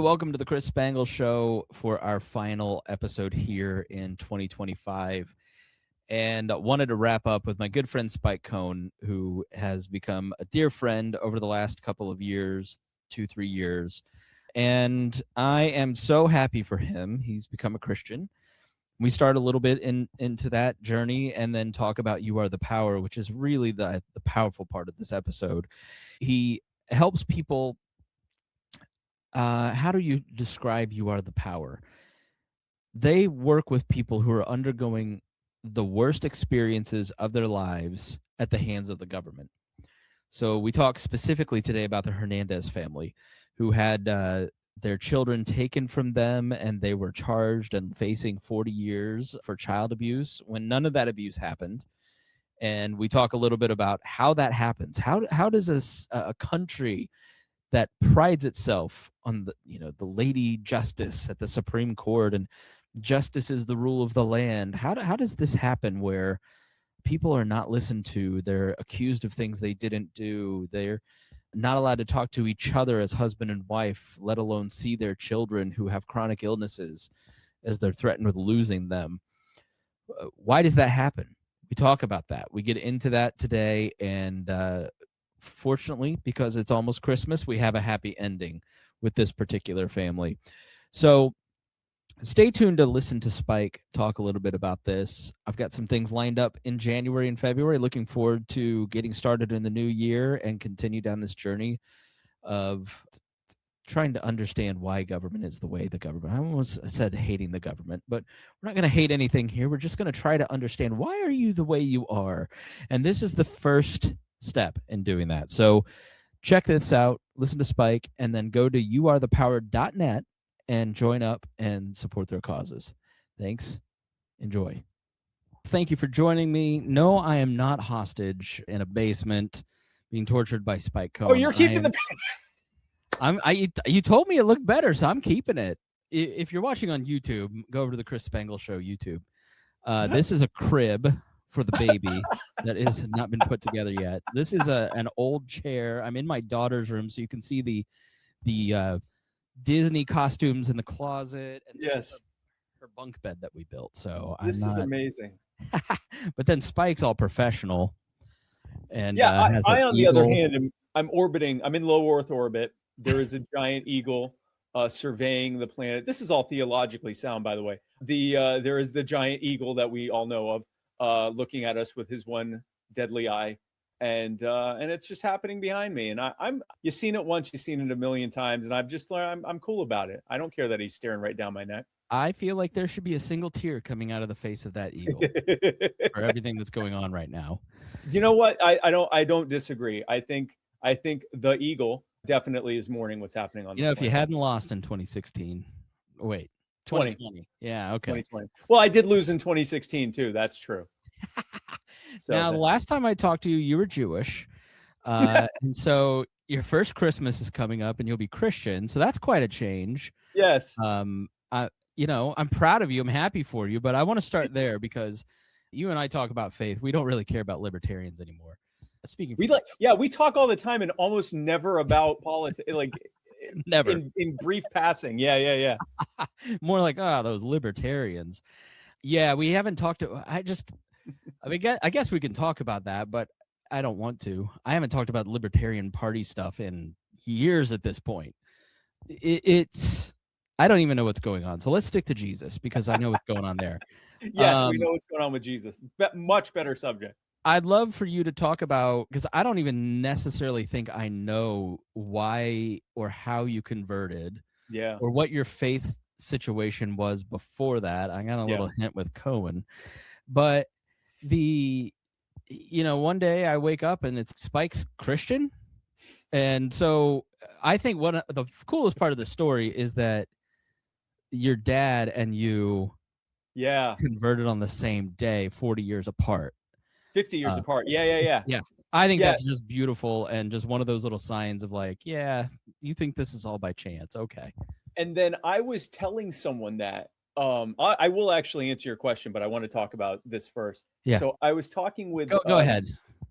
Welcome to the Chris Spangle Show for our final episode here in 2025. And wanted to wrap up with my good friend Spike Cohen, who has become a dear friend over the last couple of years, 2-3 years. And I am so happy for him. He's become a Christian. We start a little bit into that journey and then talk about You Are the Power, which is really the powerful part of this episode. He helps people. How do you describe You Are the Power? They work with people who are undergoing the worst experiences of their lives at the hands of the government. So we talk specifically today about the Hernandez family, who had their children taken from them, and they were charged and facing 40 years for child abuse when none of that abuse happened. And we talk a little bit about how that happens. How does a country that prides itself on the lady justice at the Supreme Court and justice is the rule of the land. How does this happen where people are not listened to? They're accused of things they didn't do. They're not allowed to talk to each other as husband and wife, let alone see their children who have chronic illnesses as they're threatened with losing them. Why does that happen? We talk about that. We get into that today, and fortunately, because it's almost Christmas, we have a happy ending with this particular family. So stay tuned to listen to Spike talk a little bit about this. I've got some things lined up in January and February. Looking forward to getting started in the new year and continue down this journey of trying to understand why government is the way the government. I almost said hating the government, but we're not going to hate anything here. We're just going to try to understand, why are you the way you are? And this is the first step in doing that. So check this out, listen to Spike, and then go to youarethepower.net and join up and support their causes. Thanks. Enjoy. Thank you for joining me. No, I am not hostage in a basement being tortured by Spike Cohen. Oh, you're keeping the... You told me it looked better, so I'm keeping it. If you're watching on YouTube, go over to the Chris Spangle Show YouTube. This is a crib for the baby that has not been put together yet. This is an old chair. I'm in my daughter's room, so you can see the Disney costumes in the closet. And yes, her bunk bed that we built. So this is amazing. But then Spike's all professional. And yeah, I on the other hand, I'm orbiting. I'm in low Earth orbit. There is a giant eagle surveying the planet. This is all theologically sound, by the way. There is the giant eagle that we all know of, looking at us with his one deadly eye, and it's just happening behind me. And you've seen it once, you've seen it a million times, and I've just learned I'm cool about it. I don't care that he's staring right down my neck. I feel like there should be a single tear coming out of the face of that eagle for everything that's going on right now. You know what? I don't disagree. I think the eagle definitely is mourning what's happening on. If you hadn't lost in 2016, wait, 2020. Yeah, okay. 2020. Well, I did lose in 2016 too. That's true. So now, the last time I talked to you, you were Jewish, and so your first Christmas is coming up, and you'll be Christian. So that's quite a change. Yes. I'm proud of you. I'm happy for you, but I want to start there because you and I talk about faith. We don't really care about libertarians anymore. Speaking, we talk all the time and almost never about politics. Like never in brief passing. Yeah. More like, those libertarians. Yeah, we haven't talked to. I guess we can talk about that, but I don't want to. I haven't talked about Libertarian Party stuff in years at this point. It's I don't even know what's going on. So let's stick to Jesus because I know what's going on there. Yes, we know what's going on with Jesus. Much better subject. I'd love for you to talk about, because I don't even necessarily think I know why or how you converted, or what your faith situation was before that. I got a little hint with Cohen, but one day I wake up and it's Spike's Christian. And so I think one of the coolest part of the story is that your dad and you converted on the same day, 40 years apart. 50 years apart. Yeah. I think that's just beautiful and just one of those little signs of like, you think this is all by chance. Okay. And then I was telling someone that I will actually answer your question, but I want to talk about this first. Yeah. So I was talking with go ahead.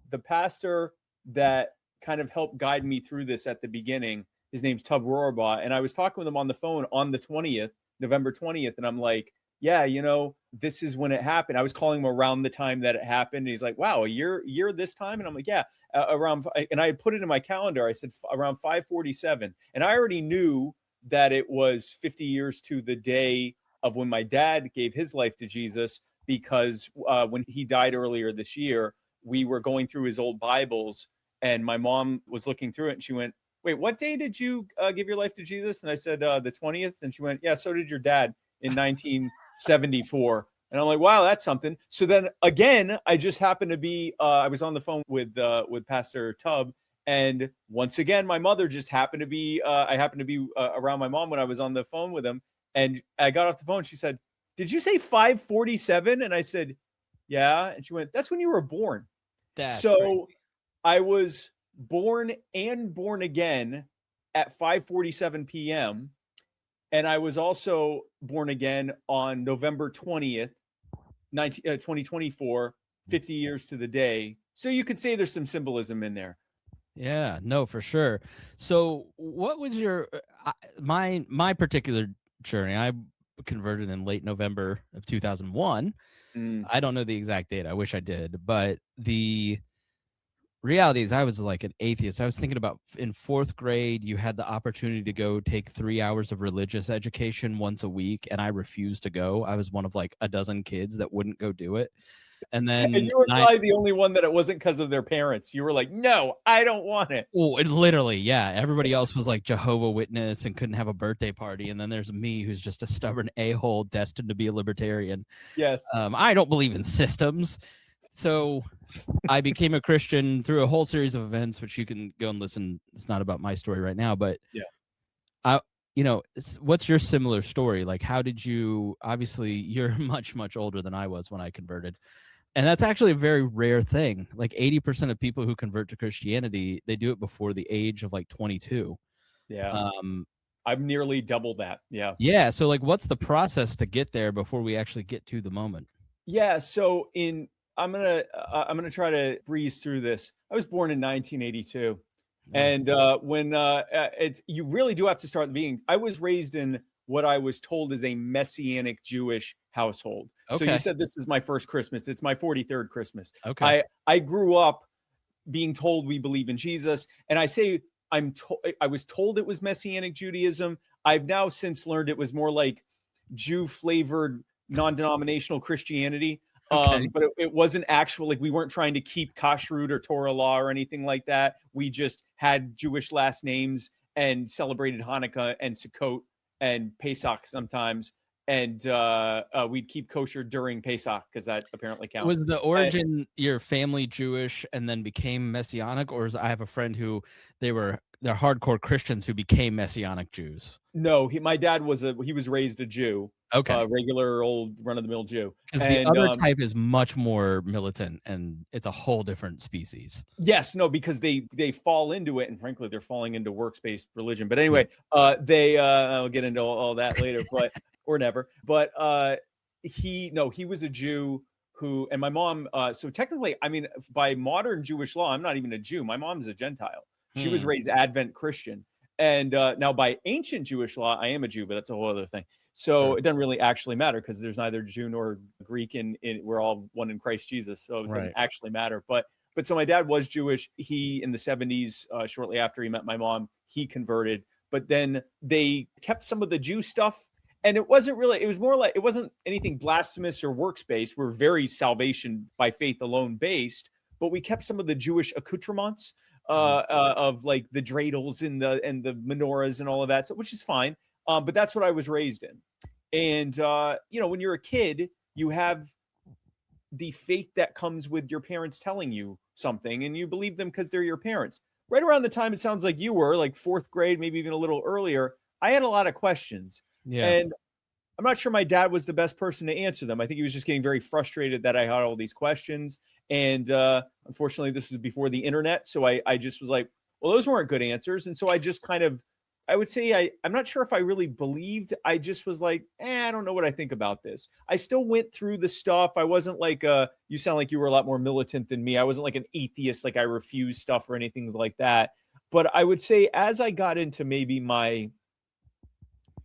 The pastor that kind of helped guide me through this at the beginning. His name's Tub Rohrbaugh. And I was talking with him on the phone on the 20th, November 20th. And I'm like, yeah, this is when it happened. I was calling him around the time that it happened. And he's like, wow, a year this time? And I'm like, yeah, around. And I had put it in my calendar. I said around 5:47. And I already knew that it was 50 years to the day of when my dad gave his life to Jesus, because when he died earlier this year, we were going through his old Bibles, and my mom was looking through it, and she went, wait, what day did you give your life to Jesus? And I said, the 20th. And she went, yeah, so did your dad in 1974. And I'm like, wow, that's something. So then again, I just happened to be, I was on the phone with Pastor Tubb. And once again, my mother just happened to be, I happened to be around my mom when I was on the phone with him. And I got off the phone. She said, did you say 5:47? And I said, yeah. And she went, that's when you were born. That's so crazy. I was born and born again at 5:47 p.m. And I was also born again on November 20th, 2024, 50 years to the day. So you could say there's some symbolism in there. Yeah, no, for sure. So what was your my particular journey? I converted in late November of 2001. I don't know the exact date. I wish I did, but the reality is I was like an atheist. I was thinking about in 4th grade, you had the opportunity to go take 3 hours of religious education once a week, and I refused to go. I was one of like a dozen kids that wouldn't go do it. And then you were probably the only one that it wasn't because of their parents. You were like, no, I don't want it. Oh, it literally, yeah. Everybody else was like Jehovah's Witness and couldn't have a birthday party. And then there's me, who's just a stubborn a-hole destined to be a libertarian. Yes. I don't believe in systems. So I became a Christian through a whole series of events, which you can go and listen. It's not about my story right now, but yeah. What's your similar story? Like, how did you, obviously you're much, much older than I was when I converted. And that's actually a very rare thing. Like 80% of people who convert to Christianity, they do it before the age of like 22. Yeah. I've nearly double that. Yeah. Yeah. So like, what's the process to get there before we actually get to the moment? Yeah. So I'm gonna try to breeze through this. I was born in 1982. And when you really do have to start being, I was raised in what I was told is a Messianic Jewish household. Okay. So you said this is my first Christmas. It's my 43rd Christmas. Okay. I grew up being told we believe in Jesus. And I say I was told it was Messianic Judaism. I've now since learned it was more like Jew flavored non-denominational Christianity. Okay. But it wasn't actual, like we weren't trying to keep kashrut or Torah law or anything like that. We just had Jewish last names and celebrated Hanukkah and Sukkot and Pesach sometimes. And we'd keep kosher during Pesach because that apparently counts. Was the origin your family Jewish and then became Messianic? Or I have a friend who they're hardcore Christians who became Messianic Jews. No, my dad was raised a Jew. Okay. Regular old run-of-the-mill Jew. Because the other type is much more militant, and it's a whole different species. Yes, no, because they fall into it, and frankly, they're falling into works-based religion. But anyway, I'll get into all that later, but or never. But he was a Jew who, and my mom. So technically, I mean, by modern Jewish law, I'm not even a Jew. My mom's a Gentile. She was raised Advent Christian, and now by ancient Jewish law, I am a Jew, but that's a whole other thing. So It doesn't really actually matter because there's neither Jew nor Greek in we're all one in Christ Jesus. So it doesn't actually matter. But so my dad was Jewish. He in the 70s, shortly after he met my mom, he converted. But then they kept some of the Jew stuff. And it was more like, it wasn't anything blasphemous or works-based. We're very salvation by faith alone based. But we kept some of the Jewish accoutrements of like the dreidels and the menorahs and all of that, so, which is fine. But that's what I was raised in. And, when you're a kid, you have the faith that comes with your parents telling you something and you believe them because they're your parents. Right around the time it sounds like you were, like 4th grade, maybe even a little earlier, I had a lot of questions. Yeah. And I'm not sure my dad was the best person to answer them. I think he was just getting very frustrated that I had all these questions. And unfortunately, this was before the internet. So I just was like, well, those weren't good answers. And so I just kind of, I would say I'm not sure if I really believed. I just was like, I don't know what I think about this. I still went through the stuff. I wasn't like you sound like you were a lot more militant than me. I wasn't like an atheist, like I refused stuff or anything like that. But I would say as I got into maybe my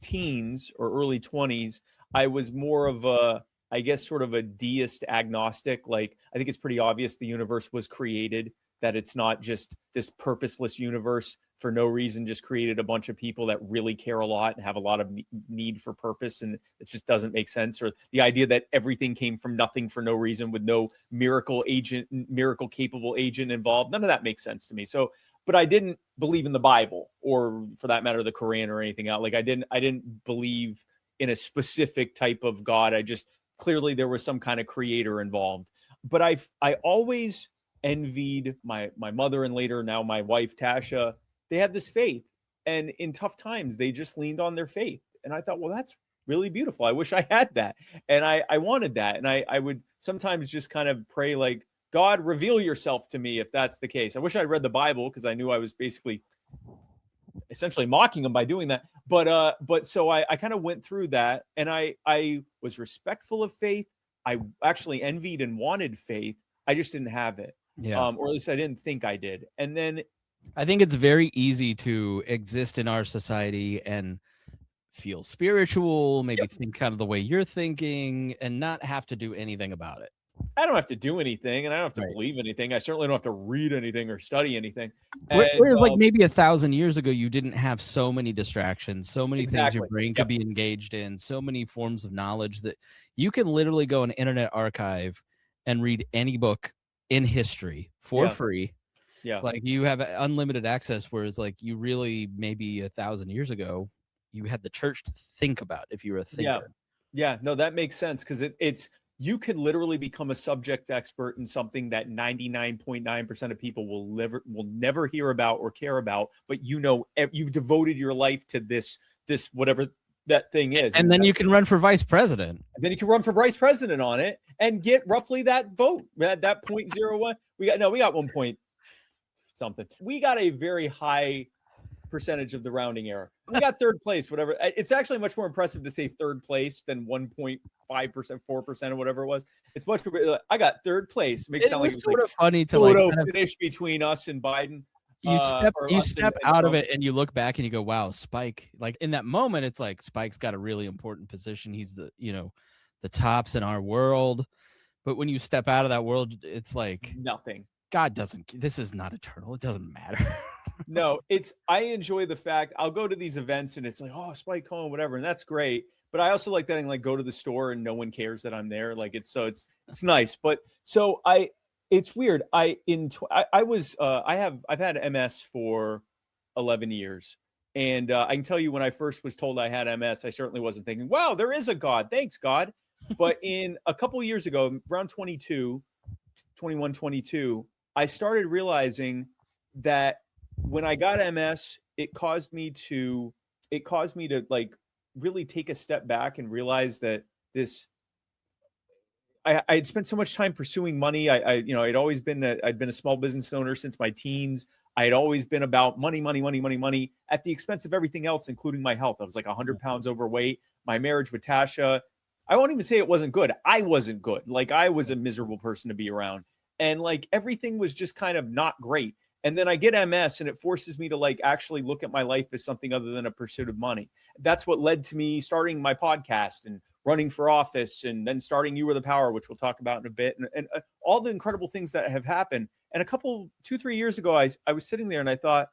teens or early 20s, I was more of a, I guess, sort of a deist agnostic. Like, I think it's pretty obvious the universe was created, that it's not just this purposeless universe for no reason, just created a bunch of people that really care a lot and have a lot of need for purpose. And it just doesn't make sense. Or the idea that everything came from nothing for no reason with no miracle capable agent involved. None of that makes sense to me. So, but I didn't believe in the Bible, or for that matter, the Quran or anything else. Like, I didn't believe in a specific type of God. I just, clearly there was some kind of creator involved. But I always envied my mother, and later now my wife Tasha. They had this faith, and in tough times they just leaned on their faith. And I thought, well, that's really beautiful. I wish I had that, and I wanted that. And I would sometimes just kind of pray, like, God, reveal yourself to me if that's the case. I wish I'd read the Bible, because I knew I was basically essentially mocking him by doing that. But so I kind of went through that, and I was respectful of faith. I actually envied and wanted faith. I just didn't have it. Yeah. Or at least I didn't think I did. And then I think it's very easy to exist in our society and feel spiritual, maybe think kind of the way you're thinking, and not have to do anything about it. I don't have to do anything, and I don't have to believe anything. I certainly don't have to read anything or study anything. Whereas like maybe 1,000 years ago, you didn't have so many distractions, so many things your brain could be engaged in, so many forms of knowledge that you can literally go on Internet Archive and read any book in history for free. Yeah. Like, you have unlimited access, whereas like you really, maybe 1,000 years ago, you had the church to think about if you were a thinker. Yeah. No, that makes sense, because it's, you could literally become a subject expert in something that 99.9% of people will never hear about or care about, but you've devoted your life to this whatever that thing is. And then you can run for vice president. And then you can run for vice president on it and get roughly that vote, that 0.01. We got 1 point something. We got a very high percentage of the rounding error. We got third place, whatever. It's actually much more impressive to say third place than 1.5%, 4%, or whatever it was. It's much more. I got third place. Makes it sound like it was sort like of funny to photo finish between us and Biden. You step out of it and you look back and you go, wow, Spike. Like, in that moment, it's like Spike's got a really important position. He's the tops in our world. But when you step out of that world, it's like nothing. God doesn't. This is not eternal. It doesn't matter. No, I enjoy the fact I'll go to these events and it's like, oh, Spike Cohen, whatever, and that's great. But I also like that and like go to the store and no one cares that I'm there. Like, it's nice. But so it's weird. I've had MS for 11 years. And I can tell you, when I first was told I had MS, I certainly wasn't thinking, wow, there is a God. Thanks, God. But in a couple of years ago, around 21, 22, I started realizing that when I got MS, it caused me to like really take a step back and realize that I had spent so much time pursuing money. I'd always been I'd been a small business owner since my teens. I had always been about money at the expense of everything else, including my health. I was like 100 pounds overweight. My marriage with Tasha, I won't even say it wasn't good. I wasn't good. Like, I was a miserable person to be around. And like, everything was just kind of not great. And then I get MS, and it forces me to like actually look at my life as something other than a pursuit of money. That's what led to me starting my podcast and running for office, and then starting You Are the Power, which we'll talk about in a bit, and all the incredible things that have happened. And 2-3 years ago, I was sitting there and I thought,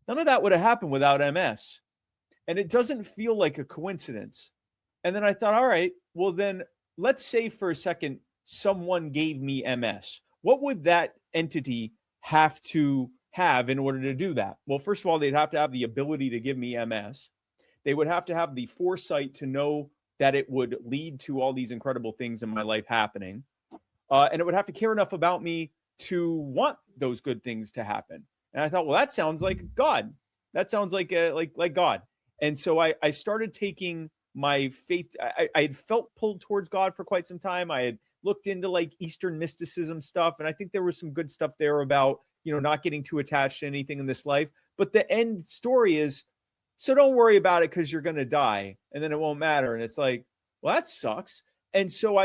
none of that would have happened without MS. And it doesn't feel like a coincidence. And then I thought, all right, well then let's say for a second, someone gave me MS. What would that entity have to have in order to do that? Well, first of all, they'd have to have the ability to give me MS. They would have to have the foresight to know that it would lead to all these incredible things in my life happening. And it would have to care enough about me to want those good things to happen. And I thought, well, that sounds like God. That sounds like God. And so I started taking my faith. I had felt pulled towards God for quite some time. I had looked into like Eastern mysticism stuff. And I think there was some good stuff there about, not getting too attached to anything in this life. But the end story is, so don't worry about it because you're going to die and then it won't matter. And it's like, well, that sucks. And so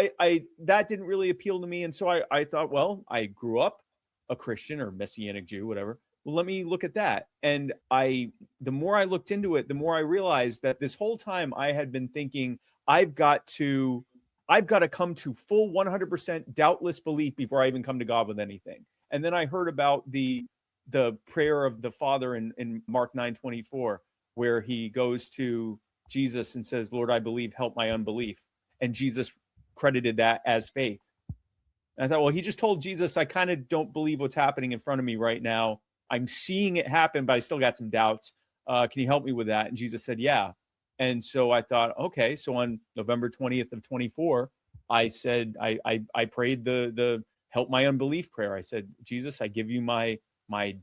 that didn't really appeal to me. And so I thought, well, I grew up a Christian or Messianic Jew, whatever. well, let me look at that. And the more I looked into it, the more I realized that this whole time I had been thinking, I've got to, I've got to come to full 100% doubtless belief before I even come to God with anything. And then I heard about the prayer of the Father in Mark 9:24, where he goes to Jesus and says, Lord, I believe, help my unbelief. And Jesus credited that as faith. And I thought, well, he just told Jesus, I kind of don't believe what's happening in front of me right now. I'm seeing it happen, but I still got some doubts. Can you help me with that? And Jesus said, yeah. And so I thought, okay. So on November 20th of 24, I said, I prayed the help my unbelief prayer. I said, Jesus, I give you my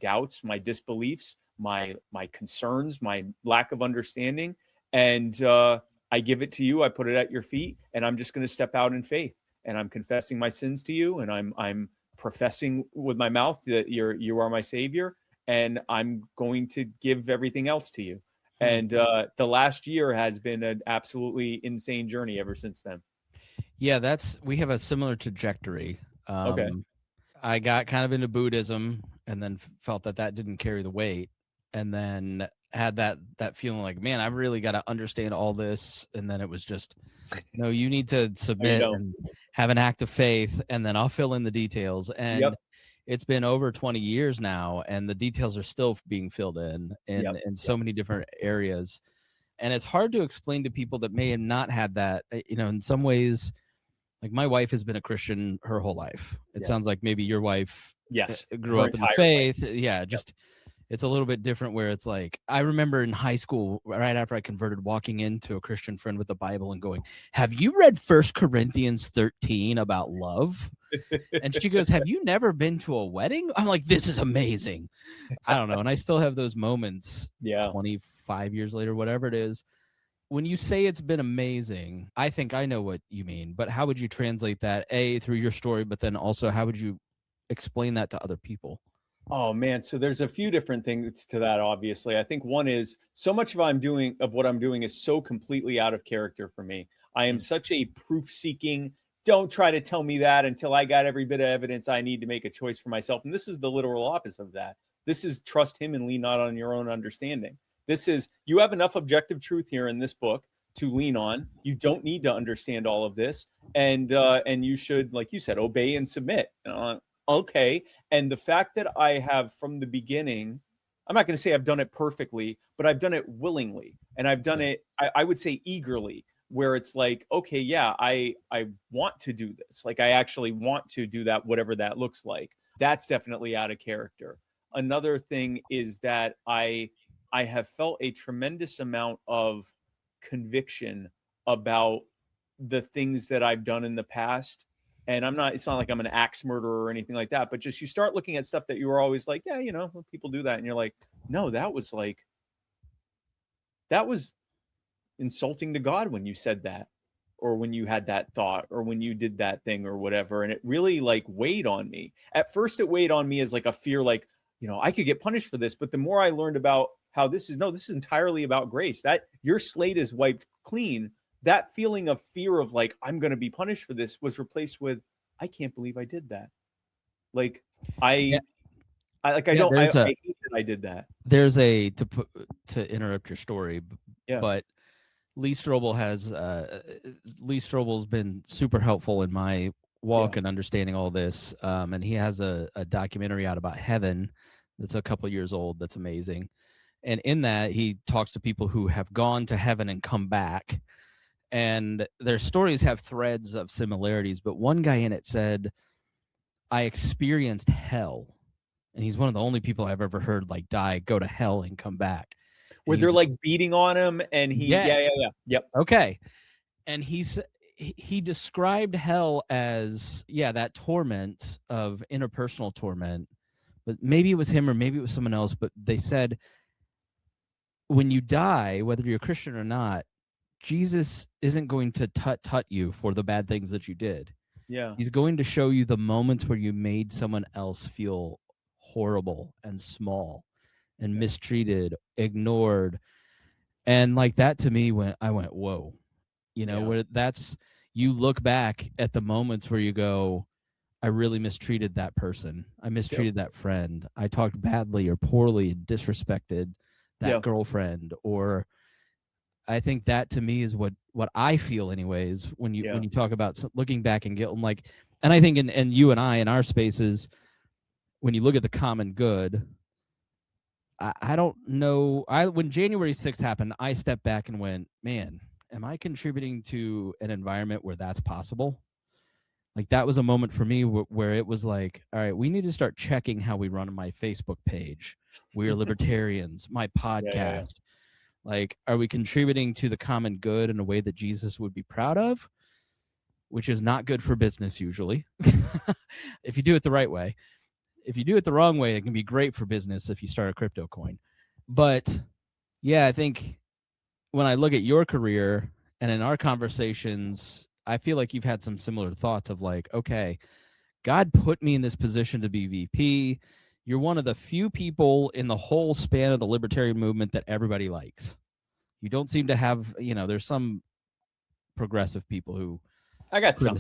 doubts, my disbeliefs, my concerns, my lack of understanding. And I give it to you. I put it at your feet, and I'm just going to step out in faith. And I'm confessing my sins to you, and I'm professing with my mouth that you are my Savior, and I'm going to give everything else to you. And the last year has been an absolutely insane journey ever since then. Yeah, we have a similar trajectory. Okay. I got kind of into Buddhism, and then felt that didn't carry the weight, and then had that feeling like, man, I really got to understand all this. And then it was just, no, you need to submit and have an act of faith, and then I'll fill in the details. And it's been over 20 years now, and the details are still being filled in so many different areas. And it's hard to explain to people that may have not had that. In some ways, like my wife has been a Christian her whole life. It sounds like maybe your wife grew up in the faith. Yeah, just it's a little bit different, where it's like, I remember in high school, right after I converted, walking into a Christian friend with the Bible and going, have you read 1 Corinthians 13 about love? And she goes, have you never been to a wedding? I'm like, this is amazing. I don't know. And I still have those moments 25 years later, whatever it is. When you say it's been amazing, I think I know what you mean, but how would you translate that, A, through your story, but then also how would you explain that to other people? Oh man, so there's a few different things to that. Obviously, I think one is, so much of what I'm doing is so completely out of character for me. I am such a proof-seeking. Don't try to tell me that until I got every bit of evidence I need to make a choice for myself. And this is the literal opposite of that. This is trust him and lean not on your own understanding. This is, you have enough objective truth here in this book to lean on. You don't need to understand all of this, and you should, like you said, obey and submit. Okay. And the fact that I have from the beginning, I'm not going to say I've done it perfectly, but I've done it willingly, and I've done it, I would say eagerly, where it's like, okay, yeah, I want to do this. Like, I actually want to do that, whatever that looks like. That's definitely out of character. Another thing is that I have felt a tremendous amount of conviction about the things that I've done in the past. And it's not like I'm an axe murderer or anything like that, but just you start looking at stuff that you were always like, yeah, people do that. And you're like, no, that was insulting to God when you said that, or when you had that thought, or when you did that thing or whatever. And it really like weighed on me. At first it weighed on me as like a fear, like, I could get punished for this. But the more I learned about how this is entirely about grace, that your slate is wiped clean, that feeling of fear of like, I'm going to be punished for this was replaced with, I can't believe I did that. Like, I hate that I did that. There's to interrupt your story, but Lee Strobel's been super helpful in my walk and understanding all this. And he has a documentary out about heaven that's a couple years old. That's amazing. And in that, he talks to people who have gone to heaven and come back. And their stories have threads of similarities, but one guy in it said, I experienced hell. And he's one of the only people I've ever heard like go to hell and come back. Where they're like beating on him, and yep. Okay. And he described hell as, that torment of interpersonal torment, but maybe it was him or maybe it was someone else, but they said, when you die, whether you're a Christian or not, Jesus isn't going to tut you for the bad things that you did. Yeah. He's going to show you the moments where you made someone else feel horrible and small and mistreated, ignored. And like that to me, I went, whoa, where you look back at the moments where you go, I really mistreated that person. I mistreated that friend. I talked badly or poorly, disrespected that girlfriend, or I think that to me is what I feel anyways when you talk about looking back and guilt. Like, and I think and you and I in our spaces, when you look at the common good, I don't know. When January 6th happened, I stepped back and went, man, am I contributing to an environment where that's possible? Like, that was a moment for me where it was like, all right, we need to start checking how we run my Facebook page. We are libertarians, my podcast. Like, are we contributing to the common good in a way that Jesus would be proud of? Which is not good for business usually, if you do it the right way. If you do it the wrong way, it can be great for business if you start a crypto coin. But yeah, I think when I look at your career and in our conversations, I feel like you've had some similar thoughts of like, okay, God put me in this position to be VP. You're one of the few people in the whole span of the libertarian movement that everybody likes. You don't seem to have, there's some progressive people who I got some.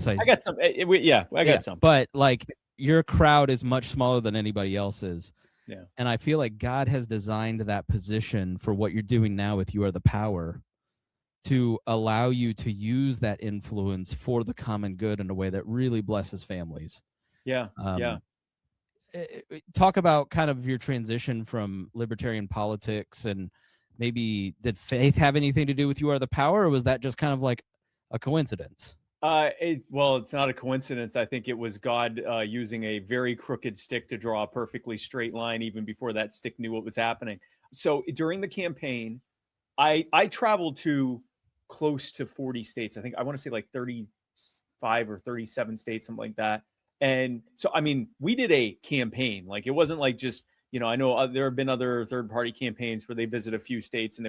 But like, your crowd is much smaller than anybody else's. Yeah. And I feel like God has designed that position for what you're doing now with You Are the Power to allow you to use that influence for the common good in a way that really blesses families. Yeah. Talk about kind of your transition from libertarian politics, and maybe did faith have anything to do with You Are the Power, or was that just kind of like a coincidence? Well, it's not a coincidence. I think it was God using a very crooked stick to draw a perfectly straight line even before that stick knew what was happening. So during the campaign, I traveled to close to 40 states. I think I want to say like 35 or 37 states, something like that. And so, I mean, we did a campaign. Like, it wasn't like just, I know there have been other third-party campaigns where they visit a few states and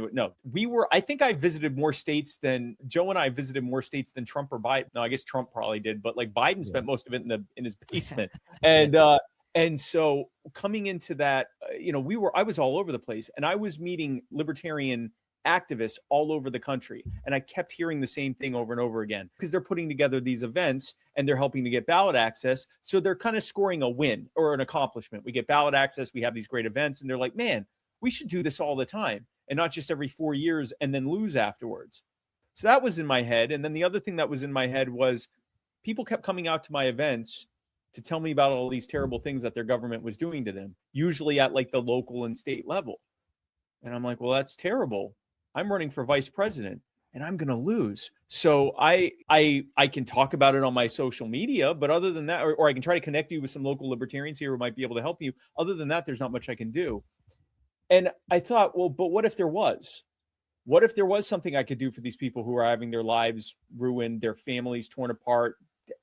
I think I visited more states than Joe and I visited more states than Trump or Biden. No, I guess Trump probably did, but like Biden spent most of it in his basement. And so coming into that, I was all over the place, and I was meeting libertarian activists all over the country. And I kept hearing the same thing over and over again, because they're putting together these events and they're helping to get ballot access. So they're kind of scoring a win or an accomplishment. We get ballot access, we have these great events, and they're like, man, we should do this all the time and not just every 4 years and then lose afterwards. So that was in my head. And then the other thing that was in my head was people kept coming out to my events to tell me about all these terrible things that their government was doing to them, usually at like the local and state level. And I'm like, well, that's terrible. I'm running for vice president and I'm going to lose. So I can talk about it on my social media, but other than that, or I can try to connect you with some local libertarians here who might be able to help you. Other than that, there's not much I can do. And I thought, well, but what if there was? What if there was something I could do for these people who are having their lives ruined, their families torn apart,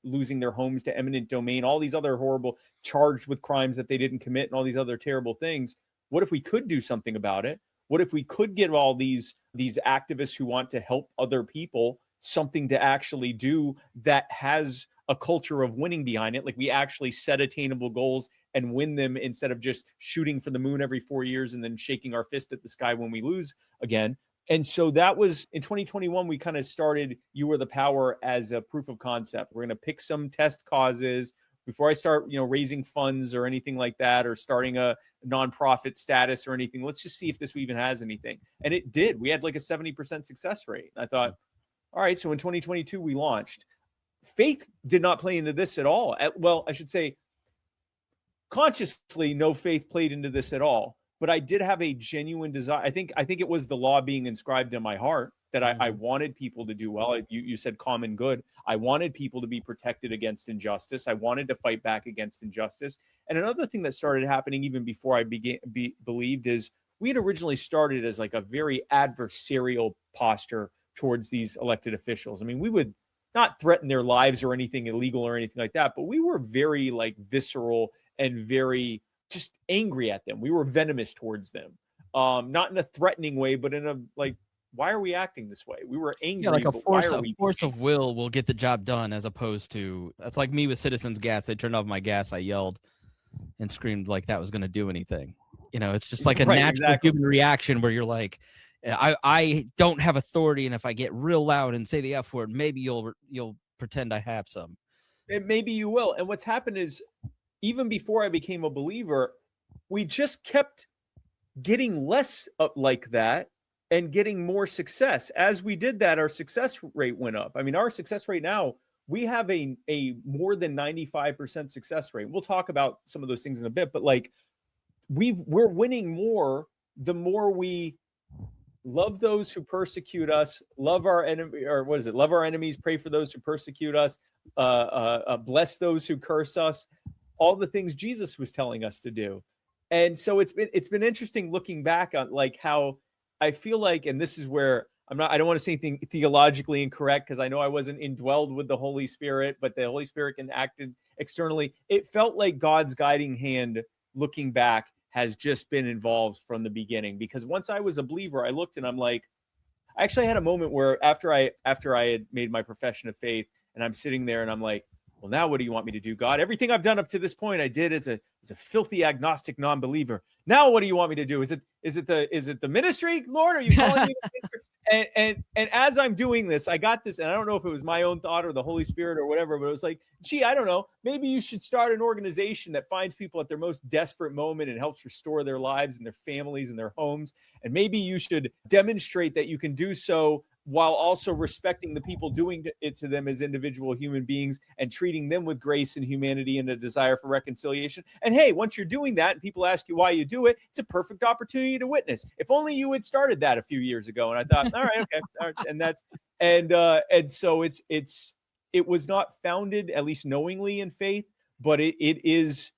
losing their homes to eminent domain, all these other horrible, charged with crimes that they didn't commit, and all these other terrible things? What if we could do something about it? What if we could get all these activists who want to help other people something to actually do that has a culture of winning behind it? Like, we actually set attainable goals and win them instead of just shooting for the moon every 4 years and then shaking our fist at the sky when we lose again. And so that was in 2021, we kind of started You Are the Power as a proof of concept. We're going to pick some test causes before I start, raising funds or anything like that, or starting a nonprofit status or anything. Let's just see if this even has anything. And it did. We had like a 70% success rate. I thought, all right, so in 2022, we launched. Faith did not play into this at all. Well, I should say consciously, no faith played into this at all. But I did have a genuine desire. I think it was the law being inscribed in my heart that I wanted people to do well. You said common good. I wanted people to be protected against injustice. I wanted to fight back against injustice. And another thing that started happening even before I believed is we had originally started as like a very adversarial posture towards these elected officials. I mean, we would not threaten their lives or anything illegal or anything like that, but we were very like visceral and very just angry at them. We were venomous towards them. Not in a threatening way, but in a like, why are we acting this way? We were angry. Yeah, like a force of will get the job done, as opposed to, that's like me with Citizens Gas. They turned off my gas. I yelled and screamed like that was going to do anything. It's just like a natural human reaction where you're like, I don't have authority, and if I get real loud and say the F word, maybe you'll pretend I have some. maybe you will. And what's happened is, even before I became a believer, we just kept getting less like that and getting more success. As we did that, our success rate went up. I mean, our success rate now, we have a more than 95% success rate. We'll talk about some of those things in a bit, but like we're winning more the more we love those who persecute us, love our enemy, or what is it? Love our enemies, pray for those who persecute us, bless those who curse us, all the things Jesus was telling us to do. And so it's been interesting looking back on like how I feel like, and this is where I don't want to say anything theologically incorrect because I know I wasn't indwelled with the Holy Spirit, but the Holy Spirit can act externally. It felt like God's guiding hand looking back has just been involved from the beginning, because once I was a believer, I looked and I'm like, I actually had a moment where after I had made my profession of faith and I'm sitting there and I'm like, well, now what do you want me to do, God? Everything I've done up to this point, I did as a filthy agnostic non-believer. Now, what do you want me to do? Is it the ministry, Lord? Are you calling me? And as I'm doing this, I got this, and I don't know if it was my own thought or the Holy Spirit or whatever, but it was like, gee, I don't know. Maybe you should start an organization that finds people at their most desperate moment and helps restore their lives and their families and their homes. And maybe you should demonstrate that you can do so while also respecting the people doing it to them as individual human beings and treating them with grace and humanity and a desire for reconciliation. And hey, once you're doing that and people ask you why you do it, it's a perfect opportunity to witness. If only you had started that a few years ago. And I thought, all right, okay. All right. And so it was not founded, at least knowingly, in faith, but it is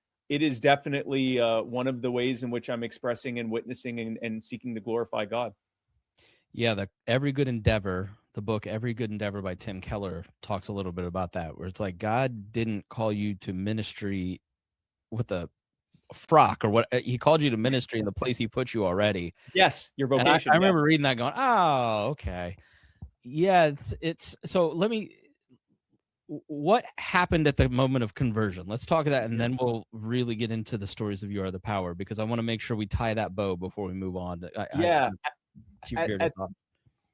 definitely one of the ways in which I'm expressing and witnessing and seeking to glorify God. Yeah, the Every Good Endeavor, the book Every Good Endeavor by Tim Keller talks a little bit about that, where it's like God didn't call you to ministry with a frock or what. He called you to ministry in the place he put you already. Yes, your vocation. I remember reading that going, oh, okay. Yeah, it's so what happened at the moment of conversion? Let's talk of that, and then we'll really get into the stories of You Are the Power, because I want to make sure we tie that bow before we move on.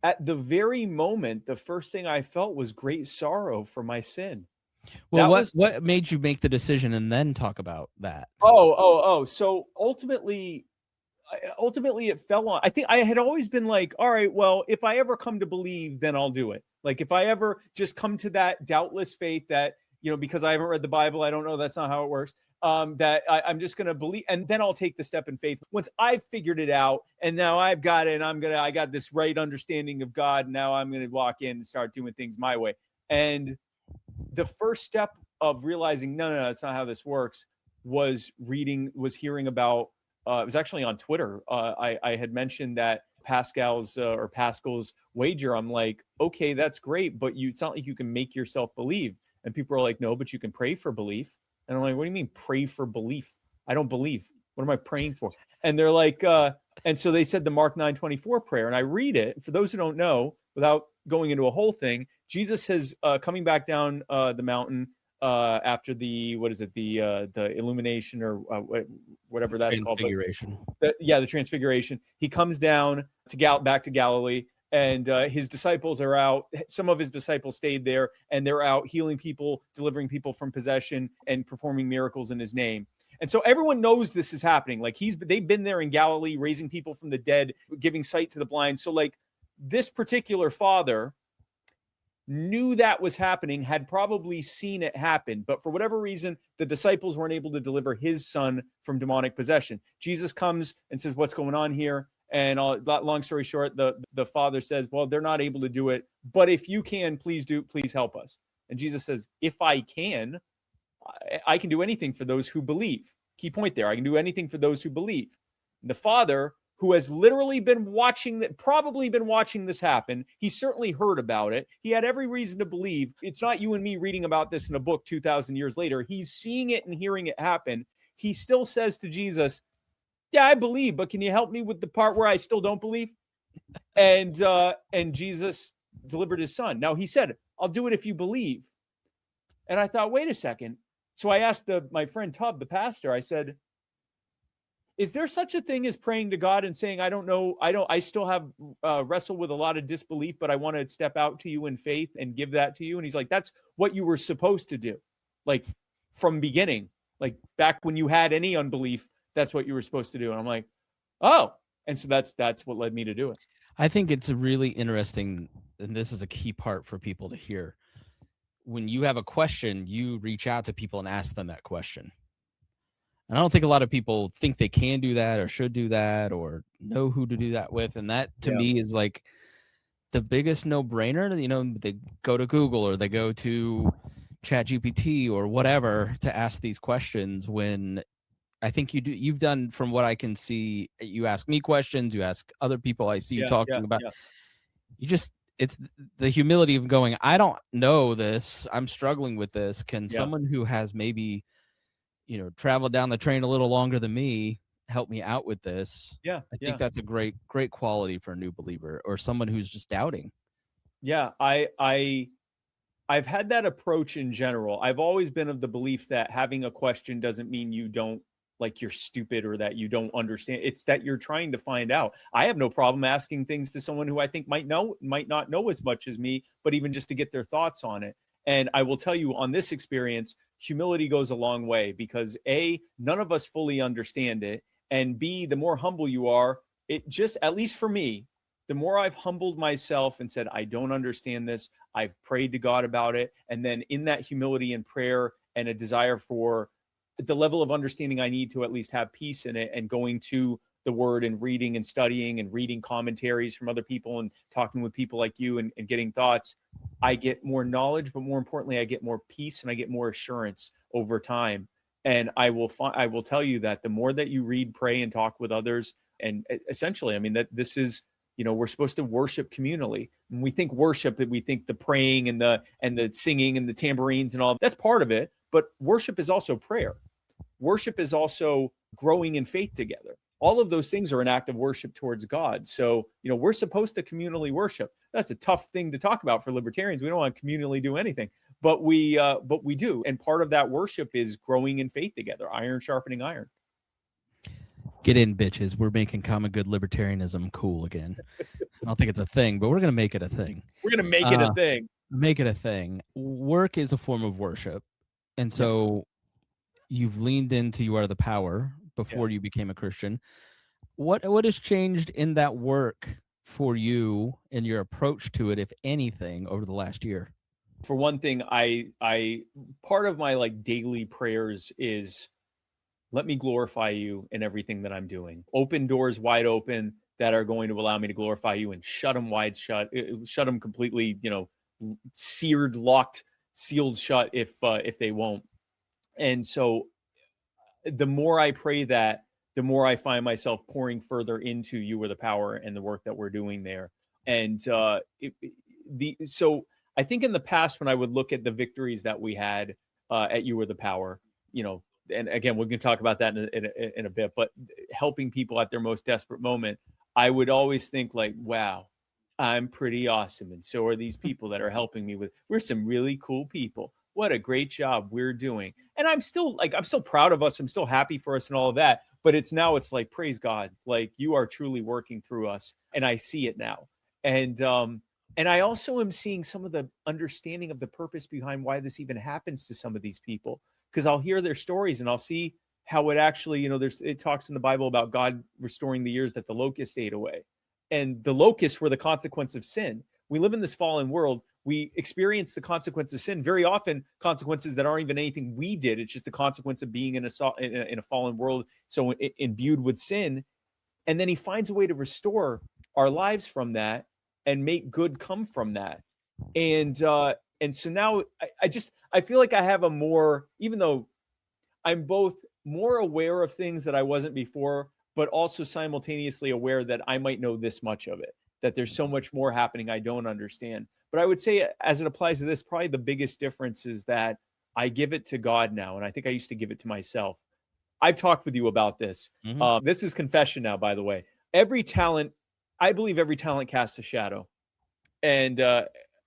At the very moment, the first thing I felt was great sorrow for my sin. Well, what made you make the decision and then talk about that? So ultimately it fell on. I think I had always been like, all right, well, if I ever come to believe, then I'll do it. Like if I ever just come to that doubtless faith that, because I haven't read the Bible, I don't know, that's not how it works. That I'm just going to believe, and then I'll take the step in faith. Once I've figured it out, and now I've got it, and I got this right understanding of God. Now I'm going to walk in and start doing things my way. And the first step of realizing, no, that's not how this works, was hearing about, it was actually on Twitter. I had mentioned that Pascal's wager. I'm like, okay, that's great, but it's not like you can make yourself believe. And people are like, no, but you can pray for belief. And I'm like, what do you mean pray for belief? I don't believe. What am I praying for? And they're like, and so they said the Mark 9:24 prayer. And I read it. For those who don't know, without going into a whole thing, Jesus has coming back down the mountain after the illumination or whatever that's called. The transfiguration. He comes down back to Galilee. And his disciples are out. Some of his disciples stayed there, and they're out healing people, delivering people from possession, and performing miracles in his name. And so everyone knows this is happening. Like they've been there in Galilee, raising people from the dead, giving sight to the blind. So like this particular father knew that was happening, had probably seen it happen, but for whatever reason, the disciples weren't able to deliver his son from demonic possession. Jesus comes and says, "What's going on here?" And long story short, the father says, well, they're not able to do it, but if you can, please help us. And Jesus says, if I can do anything for those who believe. Key point there. I can do anything for those who believe. And the father, who has literally probably been watching this happen, he certainly heard about it. He had every reason to believe. It's not you and me reading about this in a book 2,000 years later. He's seeing it and hearing it happen. He still says to Jesus, yeah, I believe, but can you help me with the part where I still don't believe? And Jesus delivered his son. Now he said, I'll do it if you believe. And I thought, wait a second. So I asked my friend Tub, the pastor, I said, is there such a thing as praying to God and saying, I don't know, I still have wrestled with a lot of disbelief, but I want to step out to you in faith and give that to you? And he's like, that's what you were supposed to do. like from beginning, like back when you had any unbelief, that's what you were supposed to do. And I'm like, oh, and so that's what led me to do it. I think it's a really interesting, and this is a key part for people to hear. When you have a question, you reach out to people and ask them that question. And I don't think a lot of people think they can do that or should do that or know who to do that with. And that to me is like the biggest no-brainer. You know, they go to Google or they go to ChatGPT or whatever to ask these questions, when I think you've done, from what I can see, you ask me questions, you ask other people I see you talking about. You just, it's the humility of going, I don't know this, I'm struggling with this. Can someone who has maybe, you know, traveled down the train a little longer than me help me out with this? I think that's a great quality for a new believer or someone who's just doubting. I've had that approach in general. I've always been of the belief that having a question doesn't mean you don't, like, you're stupid or that you don't understand. It's that you're trying to find out. I have no problem asking things to someone who I think might not know as much as me, but even just to get their thoughts on it. And I will tell you, on this experience, humility goes a long way, because A, none of us fully understand it. And B, the more humble you are, it just, at least for me, the more I've humbled myself and said, I don't understand this, I've prayed to God about it. And then in that humility and prayer and a desire for the level of understanding I need to at least have peace in it, and going to the word and reading and studying and reading commentaries from other people and talking with people like you and getting thoughts, I get more knowledge, but more importantly, I get more peace and I get more assurance over time. And I will tell you that the more that you read, pray, and talk with others, and essentially, I mean, that this is, you know, we're supposed to worship communally. When we think worship, that we think the praying and the singing and the tambourines and all, that's part of it. But worship is also prayer. Worship is also growing in faith together. All of those things are an act of worship towards God. So, you know, we're supposed to communally worship. That's a tough thing to talk about for libertarians. We don't want to communally do anything, but we do. And part of that worship is growing in faith together, iron sharpening iron. Get in, bitches. We're making common good libertarianism cool again. I don't think it's a thing, but we're going to make it a thing. We're going to make it a thing. Make it a thing. Work is a form of worship. And so you've leaned into You Are the Power before you became a Christian. What has changed in that work for you and your approach to it, if anything, over the last year? For one thing, I part of my like daily prayers is, let me glorify you in everything that I'm doing. Open doors wide open that are going to allow me to glorify you, and shut them wide shut. Shut them completely, you know, seared, locked, sealed shut if they won't. And so the more I pray that, the more I find myself pouring further into You Are the Power and the work that we're doing there. And so I think in the past, when I would look at the victories that we had at You Are the Power, you know, and again, we're going to talk about that in a bit, but helping people at their most desperate moment, I would always think like, wow, I'm pretty awesome. And so are these people that are helping me we're some really cool people. What a great job we're doing. And I'm still proud of us. I'm still happy for us and all of that. But it's like, praise God, like you are truly working through us. And I see it now. And I also am seeing some of the understanding of the purpose behind why this even happens to some of these people. Because I'll hear their stories and I'll see how it actually, you know, it talks in the Bible about God restoring the years that the locusts ate away. And the locusts were the consequence of sin. We live in this fallen world. We experience the consequence of sin, very often consequences that aren't even anything we did. It's just the consequence of being in a fallen world, so imbued with sin. And then he finds a way to restore our lives from that and make good come from that. And so now I feel like I have a more, even though I'm both more aware of things that I wasn't before, but also simultaneously aware that I might know this much of it, that there's so much more happening I don't understand. But I would say, as it applies to this, probably the biggest difference is that I give it to God now. And I think I used to give it to myself. I've talked with you about this. Mm-hmm. This is confession now, by the way. I believe every talent casts a shadow. And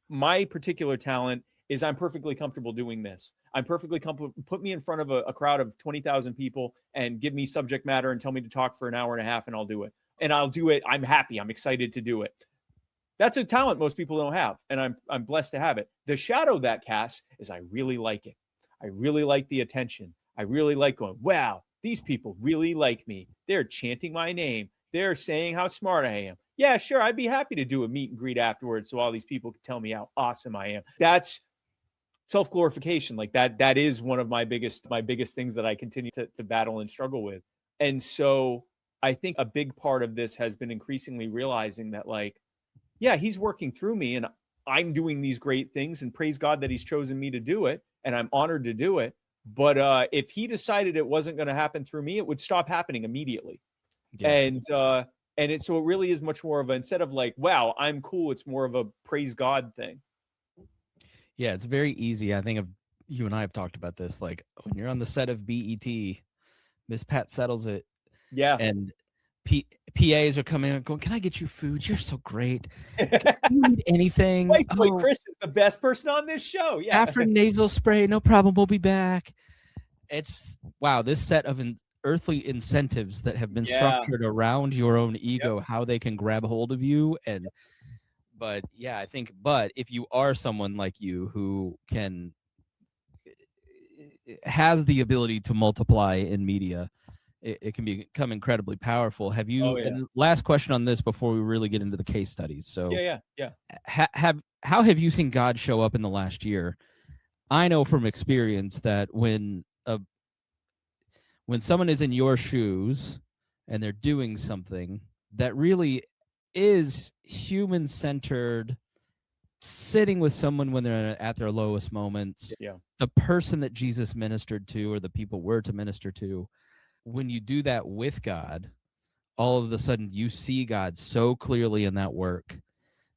my particular talent is I'm perfectly comfortable doing this. I'm perfectly comfortable. Put me in front of a crowd of 20,000 people and give me subject matter and tell me to talk for an hour and a half, and I'll do it. And I'll do it. I'm happy. I'm excited to do it. That's a talent most people don't have, and I'm blessed to have it. The shadow that casts is I really like it. I really like the attention. I really like going, wow, these people really like me. They're chanting my name. They're saying how smart I am. Yeah, sure, I'd be happy to do a meet and greet afterwards so all these people can tell me how awesome I am. That's self-glorification. Like that is one of my biggest things that I continue to battle and struggle with. And so I think a big part of this has been increasingly realizing that, like, yeah, he's working through me and I'm doing these great things, and praise God that he's chosen me to do it, and I'm honored to do it. But if he decided it wasn't going to happen through me, it would stop happening immediately. Yeah. And so it really is much more of a, instead of like, wow, I'm cool, it's more of a praise God thing. Yeah, it's very easy. I think you and I have talked about this. Like when you're on the set of BET, Miss Pat settles it. Yeah. And PAs are coming and going, can I get you food? You're so great. Do you need anything? Wait, Chris is the best person on this show. Yeah. After nasal spray, no problem. We'll be back. It's wow, this set of earthly incentives that have been structured around your own ego, how they can grab hold of you. But yeah, I think, but if you are someone like you who has the ability to multiply in media, it can become incredibly powerful. Have you, and last question on this before we really get into the case studies. So how have you seen God show up in the last year? I know from experience that when someone is in your shoes and they're doing something that really is human-centered, sitting with someone when they're at their lowest moments, the person that Jesus ministered to or the people were to minister to, when you do that with God, all of a sudden you see God so clearly in that work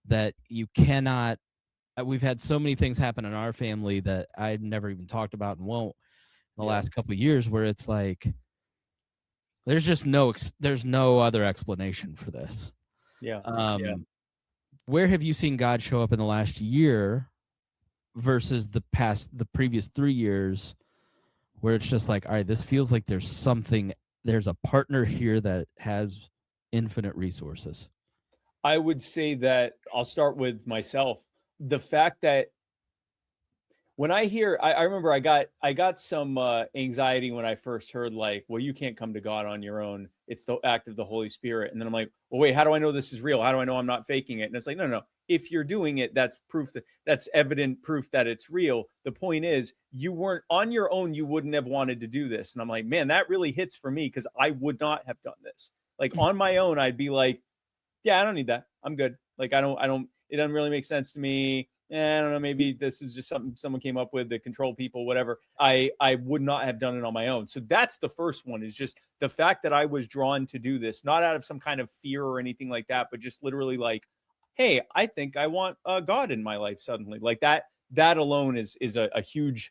that you cannot. We've had so many things happen in our family that I never even talked about and won't in the last couple of years, where it's like there's no other explanation for this. Where have you seen God show up in the last year versus the previous 3 years, where it's just like, all right, this feels like there's a partner here that has infinite resources? I would say that I'll start with myself. The fact that when I hear, I remember I got some anxiety when I first heard, like, well, you can't come to God on your own. It's the act of the Holy Spirit. And then I'm like, well, wait, how do I know this is real? How do I know I'm not faking it? And it's like, no. If you're doing it, that's proof that's evident proof that it's real. The point is, you weren't on your own. You wouldn't have wanted to do this. And I'm like, man, that really hits for me, because I would not have done this. Like on my own, I'd be like, yeah, I don't need that. I'm good. Like, it doesn't really make sense to me. I don't know, maybe this is just something someone came up with to control people, whatever. I would not have done it on my own. So that's the first one, is just the fact that I was drawn to do this, not out of some kind of fear or anything like that, but just literally like, hey, I think I want God in my life suddenly. Like that alone is a huge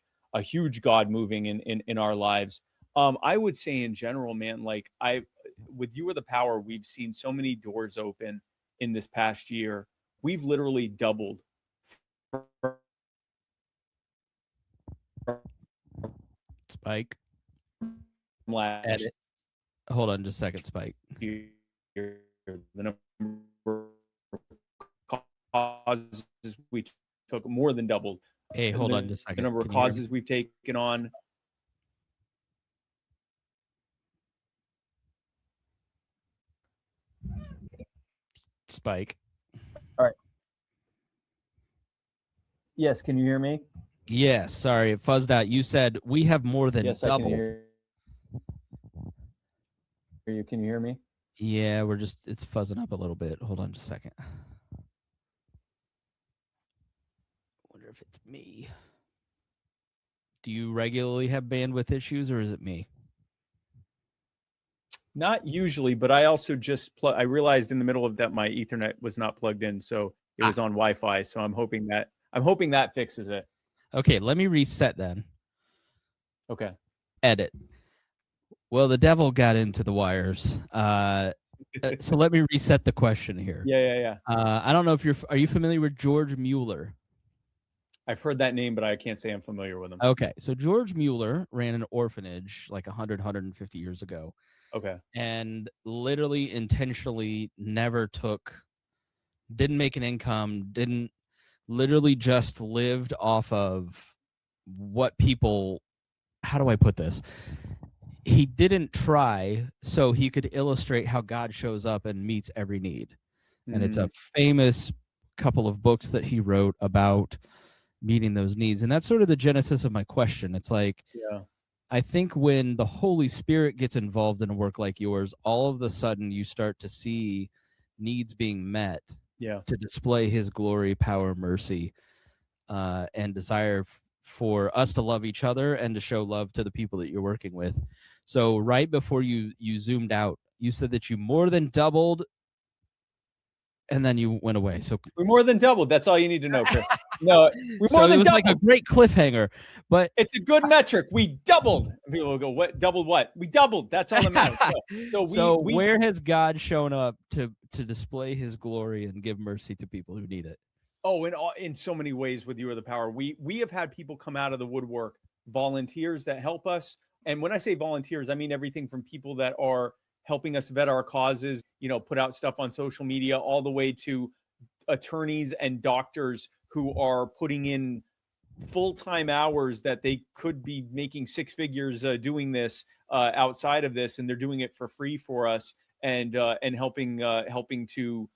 God moving in our lives. I would say in general, man, like with You Are the Power, we've seen so many doors open in this past year. We've literally doubled. Spike. Edit. Hold on just a second, Spike. The number of causes we took more than doubled. Hey, hold on just a second. The number of causes we've taken on. Spike. All right. Yes, can you hear me? Yes, sorry, it fuzzed out. You said we have more than doubled. I can hear you. Can you hear me? Yeah, it's fuzzing up a little bit. Hold on just a second. Wonder if it's me. Do you regularly have bandwidth issues, or is it me? Not usually, but I also I realized in the middle of that my Ethernet was not plugged in, so it was on Wi-Fi. So I'm hoping that fixes it. Okay, let me reset then. Okay. Edit. Well, the devil got into the wires. So let me reset the question here. Yeah. I don't know if are you familiar with George Mueller? I've heard that name, but I can't say I'm familiar with him. Okay, so George Mueller ran an orphanage like 150 years ago. Okay. And literally intentionally didn't make an income, literally just lived off of what people, how do I put this? He didn't try so he could illustrate how God shows up and meets every need. And it's a famous couple of books that he wrote about meeting those needs. And that's sort of the genesis of my question. It's like, I think when the Holy Spirit gets involved in a work like yours, all of a sudden you start to see needs being met to display his glory, power, mercy, and desire for us to love each other and to show love to the people that you're working with. So right before you zoomed out, you said that you more than doubled and then you went away. So we more than doubled. That's all you need to know, Chris. No, we more than doubled. Like a great cliffhanger, but it's a good metric. We doubled. People will go, what? Doubled what? We doubled. That's all that matters. So where has God shown up to display his glory and give mercy to people who need it? Oh, in so many ways with You Are the Power. We have had people come out of the woodwork, volunteers that help us. And when I say volunteers, I mean everything from people that are helping us vet our causes, put out stuff on social media, all the way to attorneys and doctors who are putting in full-time hours that they could be making six figures doing this outside of this, and they're doing it for free for us and helping to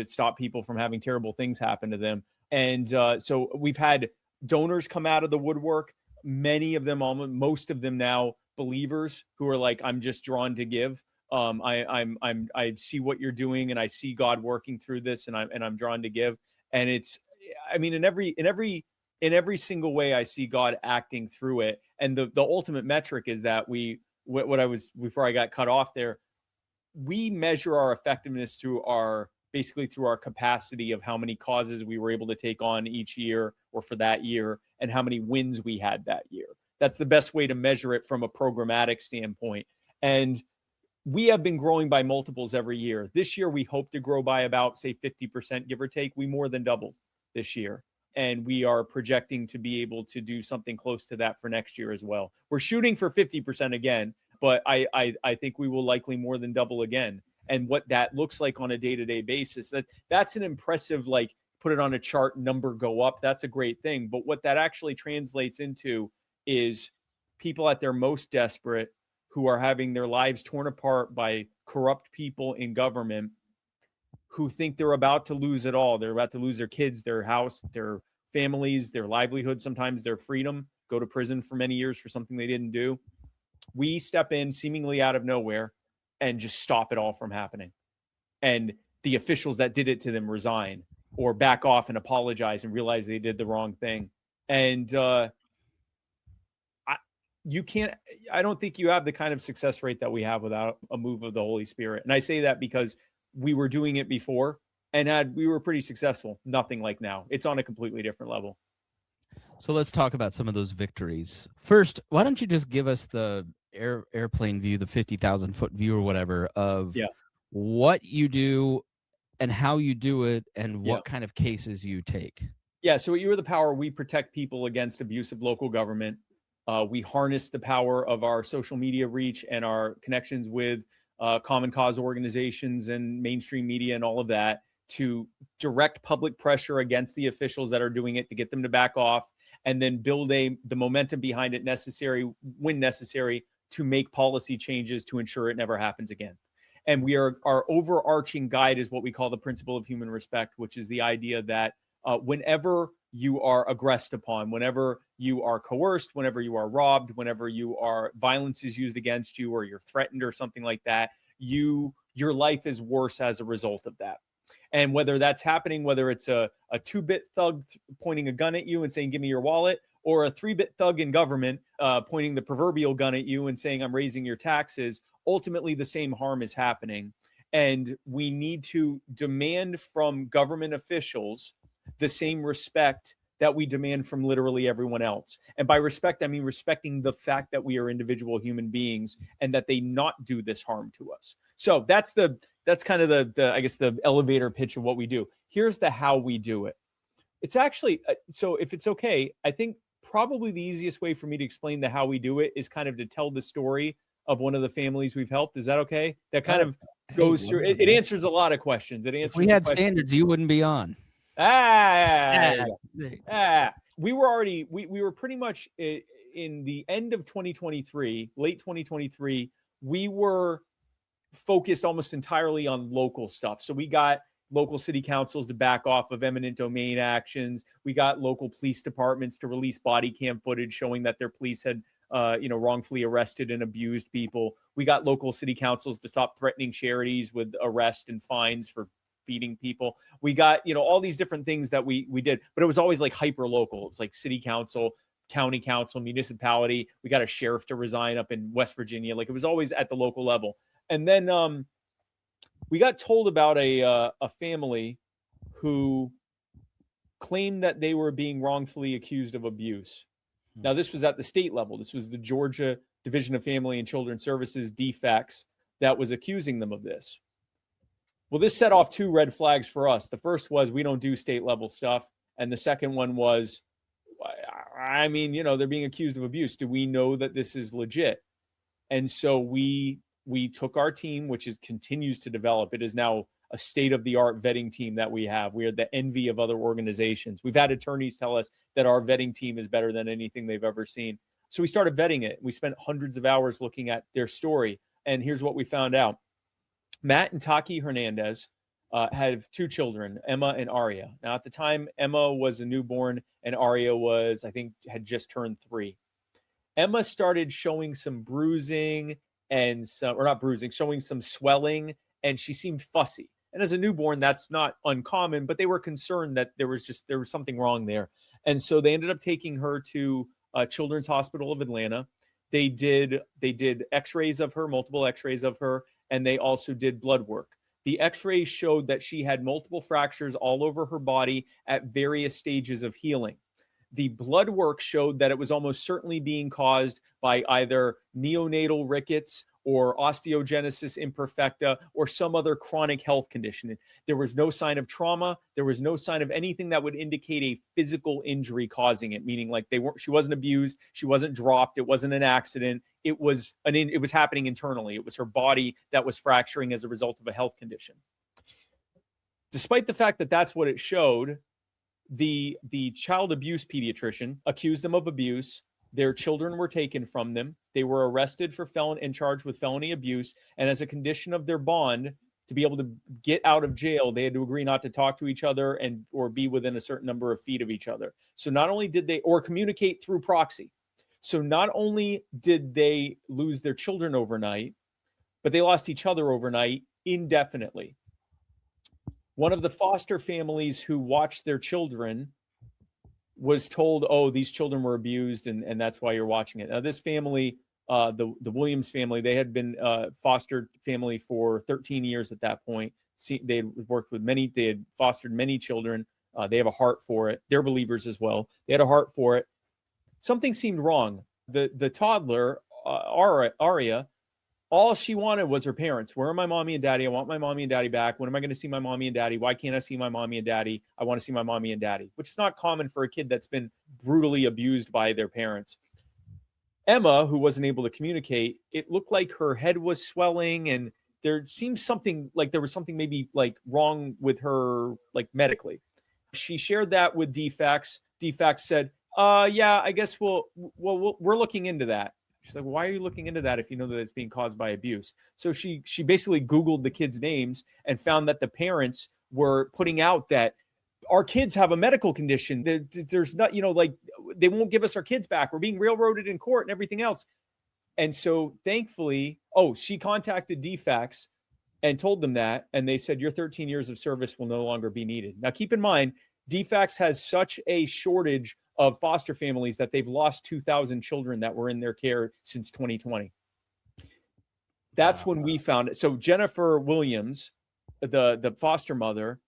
stop people from having terrible things happen to them. And so we've had donors come out of the woodwork. Many of them, most of them now, believers who are like, I'm just drawn to give. I see what you're doing, and I see God working through this, and I'm drawn to give. And it's, I mean, in every single way, I see God acting through it. And the ultimate metric is that before I got cut off there, we measure our effectiveness through our capacity of how many causes we were able to take on each year or for that year, and how many wins we had that year. That's the best way to measure it from a programmatic standpoint. And we have been growing by multiples every year. This year, we hope to grow by about, say, 50%, give or take. We more than doubled this year. And we are projecting to be able to do something close to that for next year as well. We're shooting for 50% again, but I think we will likely more than double again. And what that looks like on a day-to-day basis, that's an impressive, like, put it on a chart, number go up. That's a great thing. But what that actually translates into is people at their most desperate who are having their lives torn apart by corrupt people in government who think they're about to lose it all. They're about to lose their kids, their house, their families, their livelihood, sometimes their freedom, go to prison for many years for something they didn't do. We step in seemingly out of nowhere and just stop it all from happening. And the officials that did it to them resign or back off and apologize and realize they did the wrong thing. And I don't think you have the kind of success rate that we have without a move of the Holy Spirit. And I say that because we were doing it before and we were pretty successful. Nothing like now. It's on a completely different level. So let's talk about some of those victories. First, why don't you just give us the airplane view, the 50,000 foot view or whatever of what you do and how you do it and what kind of cases you take. Yeah. So at You Are the Power, we protect people against abuse of local government. We harness the power of our social media reach and our connections with common cause organizations and mainstream media and all of that to direct public pressure against the officials that are doing it, to get them to back off, and then build the momentum behind it necessary, when necessary, to make policy changes to ensure it never happens again. And our overarching guide is what we call the principle of human respect, which is the idea that whenever you are aggressed upon, whenever you are coerced, whenever you are robbed, whenever violence is used against you, or you're threatened or something like that, your life is worse as a result of that. And whether that's happening, whether it's a 2-bit thug pointing a gun at you and saying, give me your wallet, or a 3-bit thug in government pointing the proverbial gun at you and saying, I'm raising your taxes, ultimately the same harm is happening. And we need to demand from government officials the same respect that we demand from literally everyone else. And by respect, I mean respecting the fact that we are individual human beings and that they not do this harm to us. So that's kind of the I guess the elevator pitch of what we do. Here's the how we do it. It's actually, so if it's okay, I think probably the easiest way for me to explain the how we do it is kind of to tell the story of one of the families we've helped. Is that okay? That kind of goes through, it answers a lot of questions. It answers. If we had standards, you wouldn't be on. we were pretty much in the end of 2023, late 2023, we were focused almost entirely on local stuff. So we got local city councils to back off of eminent domain actions. We got local police departments to release body cam footage showing that their police had wrongfully arrested and abused people. We got local city councils to stop threatening charities with arrest and fines for feeding people. We got, all these different things that we did, but it was always like hyper local. It was like city council, county council, municipality. We got a sheriff to resign up in West Virginia. Like, it was always at the local level. And then we got told about a family who claimed that they were being wrongfully accused of abuse. Now, this was at the state level. This was the Georgia Division of Family and Children's Services, DFACS, that was accusing them of this. Well, this set off two red flags for us. The first was, we don't do state level stuff. And the second one was, I mean, they're being accused of abuse. Do we know that this is legit? And so we took our team, which continues to develop. It is now a state-of-the-art vetting team that we have. We are the envy of other organizations. We've had attorneys tell us that our vetting team is better than anything they've ever seen. So we started vetting it. We spent hundreds of hours looking at their story. And here's what we found out. Matt and Taki Hernandez have two children, Emma and Aria. Now, at the time, Emma was a newborn and Aria was, I think, had just turned 3. Emma started showing some bruising showing some swelling, and she seemed fussy. And as a newborn, that's not uncommon, but they were concerned that there was something wrong there. And so they ended up taking her to Children's Hospital of Atlanta. They did x-rays of her, multiple x-rays of her, and they also did blood work. The x-rays showed that she had multiple fractures all over her body at various stages of healing. The blood work showed that it was almost certainly being caused by either neonatal rickets or osteogenesis imperfecta or some other chronic health condition. There was no sign of trauma. There was no sign of anything that would indicate a physical injury causing it, meaning like she wasn't abused, she wasn't dropped, it wasn't an accident. It was happening internally. It was her body that was fracturing as a result of a health condition. Despite the fact that that's what it showed, the child abuse pediatrician accused them of abuse. Their children were taken from them. They were arrested for and charged with felony abuse. And as a condition of their bond, to be able to get out of jail, they had to agree not to talk to each other or be within a certain number of feet of each other. So not only did they, or communicate through proxy. So not only did they lose their children overnight, but they lost each other overnight indefinitely. One of the foster families who watched their children was told, oh, these children were abused and that's why you're watching it. Now, this family, the Williams family, they had been fostered family for 13 years at that point. They had worked with they had fostered many children. They have a heart for it. They're believers as well. They had a heart for it. Something seemed wrong. The toddler, Aria, all she wanted was her parents. Where are my mommy and daddy? I want my mommy and daddy back. When am I going to see my mommy and daddy? Why can't I see my mommy and daddy? I want to see my mommy and daddy, which is not common for a kid that's been brutally abused by their parents. Emma, who wasn't able to communicate, it looked like her head was swelling and there seemed something like there was something maybe like wrong with her, like medically. She shared that with DFACS. DFACS said, yeah, I guess we're looking into that. She's like, why are you looking into that if you know that it's being caused by abuse? So she basically Googled the kids' names and found that the parents were putting out that our kids have a medical condition. There's not, like they won't give us our kids back. We're being railroaded in court and everything else. And so thankfully, she contacted DFACS and told them that. And they said, your 13 years of service will no longer be needed. Now, keep in mind, DFACS has such a shortage of foster families that they've lost 2,000 children that were in their care since 2020. That's when we found it. So Jennifer Williams, the foster mother,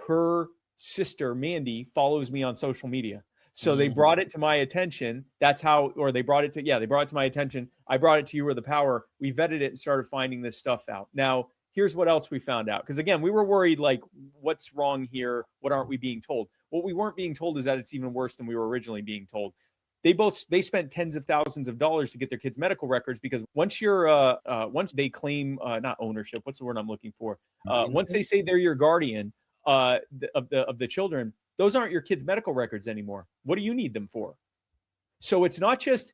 her sister, Mandy, follows me on social media. So they brought it to my attention. That's how, or they brought it to my attention. I brought it to You Are the Power. We vetted it and started finding this stuff out. Now, here's what else we found out. Because again, we were worried, like, what's wrong here? What aren't we being told? What we weren't being told is that it's even worse than we were originally being told. They spent tens of thousands of dollars to get their kids' medical records because once they claim not ownership, what's the word I'm looking for? Once they say they're your guardian of the children, those aren't your kids' medical records anymore. What do you need them for? So it's not just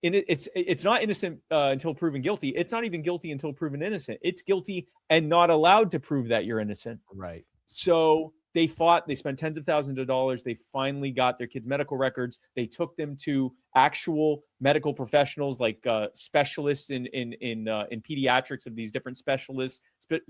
it's not innocent until proven guilty. It's not even guilty until proven innocent. It's guilty and not allowed to prove that you're innocent. Right. So they fought. They spent tens of thousands of dollars. They finally got their kids' medical records. They took them to actual medical professionals, like specialists in pediatrics of these different specialists,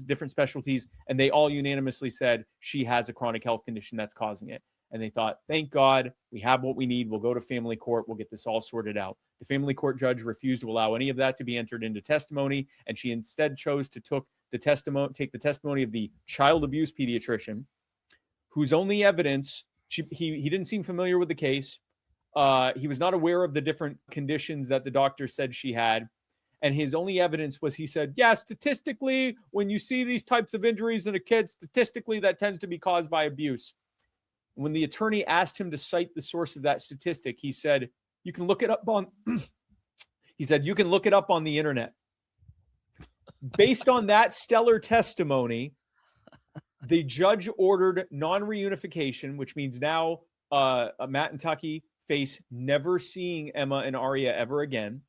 different specialties, and they all unanimously said she has a chronic health condition that's causing it. And they thought, thank God, we have what we need. We'll go to family court. We'll get this all sorted out. The family court judge refused to allow any of that to be entered into testimony, and she instead chose to take the testimony of the child abuse pediatrician, whose only evidence, he didn't seem familiar with the case. He was not aware of the different conditions that the doctor said she had. And his only evidence was, he said, yeah, statistically, when you see these types of injuries in a kid, statistically, that tends to be caused by abuse. When the attorney asked him to cite the source of that statistic, he said, you can look it up on, he said, you can look it up on the internet. Based on that stellar testimony, the judge ordered non-reunification, which means now Matt and Tucky face never seeing Emma and Aria ever again.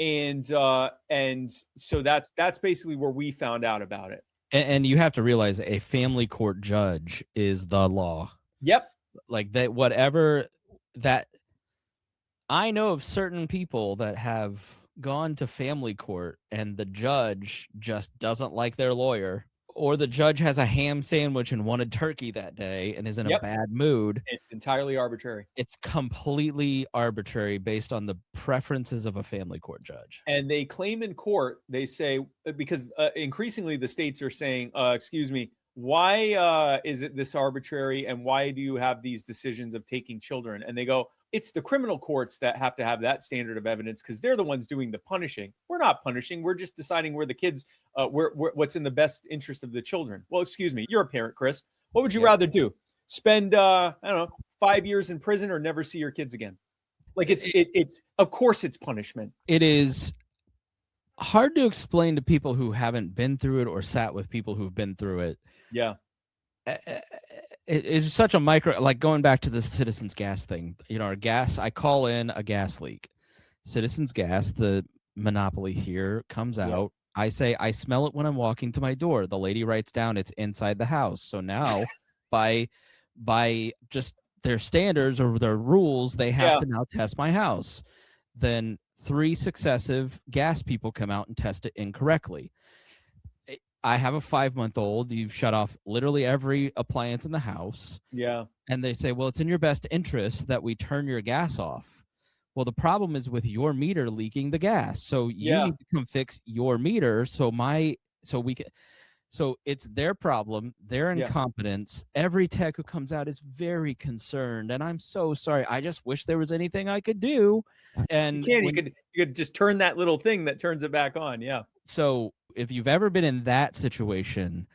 And so that's basically where we found out about it. And you have to realize a family court judge is the law. Yep. Like that, whatever that, I know of certain people that have gone to family court and the judge just doesn't like their lawyer, or the judge has a ham sandwich and wanted turkey that day and is in a bad mood. It's entirely arbitrary. It's completely arbitrary based on the preferences of a family court judge. And they claim in court, they say, because increasingly the states are saying, excuse me, why is it this arbitrary, and why do you have these decisions of taking children? And they go, it's the criminal courts that have to have that standard of evidence because they're the ones doing the punishing. We're not punishing. We're just deciding where the kids, what's in the best interest of the children. Well, excuse me, you're a parent, Chris. What would you rather do? Spend, I don't know, 5 years in prison or never see your kids again? Like it's of course it's punishment. It is hard to explain to people who haven't been through it or sat with people who've been through it. Yeah. It's such a micro, like going back to the Citizens Gas thing, our gas, I call in a gas leak. Citizens Gas, the monopoly here, comes out. I say, I smell it when I'm walking to my door. The lady writes down it's inside the house. So now by just their standards or their rules, they have to now test my house. Then 3 successive gas people come out and test it incorrectly. I have a 5-month-old. You've shut off literally every appliance in the house. Yeah. And they say, well, it's in your best interest that we turn your gas off. Well, the problem is with your meter leaking the gas. So you need to come fix your meter. So it's their problem, their incompetence. Every tech who comes out is very concerned. And I'm so sorry. I just wish there was anything I could do. And you could just turn that little thing that turns it back on. Yeah. So if you've ever been in that situation,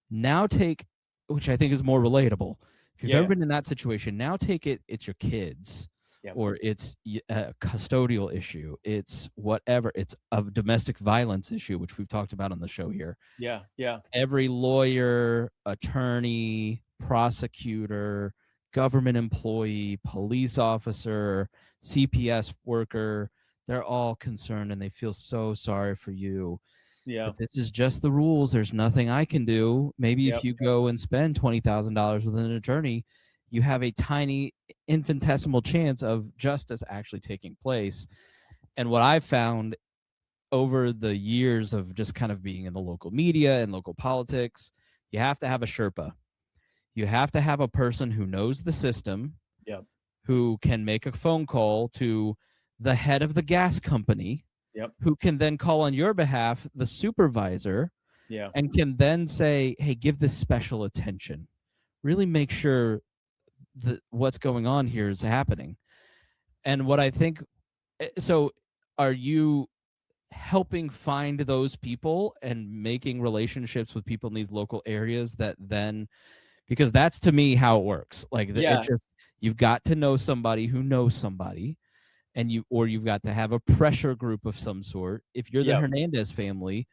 now take, which I think is more relatable. If you've ever been in that situation, now take it's your kids, or it's a custodial issue. It's whatever. It's a domestic violence issue, which we've talked about on the show here. Yeah. Yeah. Every lawyer, attorney, prosecutor, government employee, police officer, CPS worker, they're all concerned and they feel so sorry for you. Yeah. But this is just the rules. There's nothing I can do. Maybe if you go and spend $20,000 with an attorney, you have a tiny infinitesimal chance of justice actually taking place. And what I've found over the years of just kind of being in the local media and local politics, you have to have a Sherpa. You have to have a person who knows the system, who can make a phone call to the head of the gas company, who can then call on your behalf the supervisor, and can then say, hey, give this special attention. Really make sure that what's going on here is happening. And what I think, so are you helping find those people and making relationships with people in these local areas that then, because that's to me how it works. Like it's just, you've got to know somebody who knows somebody, and you've got to have a pressure group of some sort. If you're the Hernandez family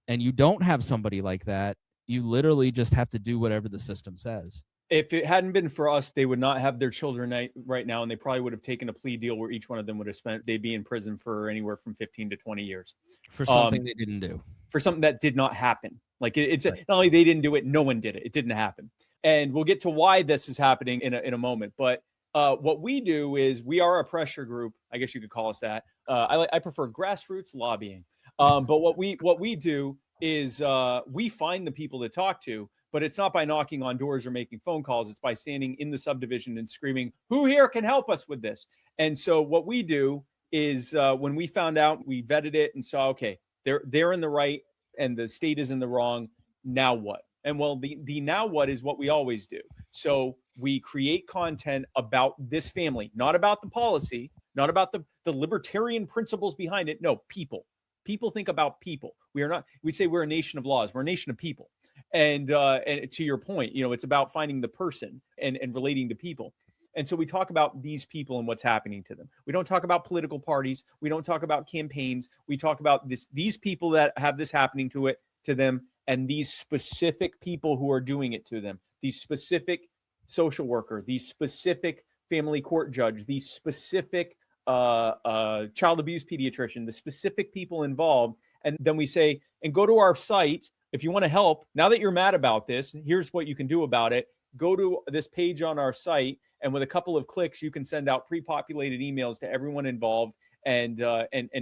and you don't have somebody like that, you literally just have to do whatever the system says. If it hadn't been for us, they would not have their children right now, and they probably would have taken a plea deal where each one of them would have they'd be in prison for anywhere from 15 to 20 years. For something they didn't do. For something that did not happen. Like it's right. Not only they didn't do it, no one did it. It didn't happen. And we'll get to why this is happening in a moment. But what we do is we are a pressure group. I guess you could call us that. I prefer grassroots lobbying. But what we do is we find the people to talk to, but it's not by knocking on doors or making phone calls. It's by standing in the subdivision and screaming, "Who here can help us with this?" And so what we do is when we found out, we vetted it and saw, okay, they're in the right and the state is in the wrong. Now what? And well, the now what is what we always do. So we create content about this family, not about the policy, not about the libertarian principles behind it. No, people. People think about people. We say we're a nation of laws. We're a nation of people. And to your point, it's about finding the person and relating to people. And so we talk about these people and what's happening to them. We don't talk about political parties. We don't talk about campaigns. We talk about these people that have this happening to them, and these specific people who are doing it to them, these specific social worker, these specific family court judge, these specific child abuse pediatrician, the specific people involved. And then we say, and go to our site. If you want to help, now that you're mad about this, here's what you can do about it. Go to this page on our site, and with a couple of clicks, you can send out pre-populated emails to everyone involved and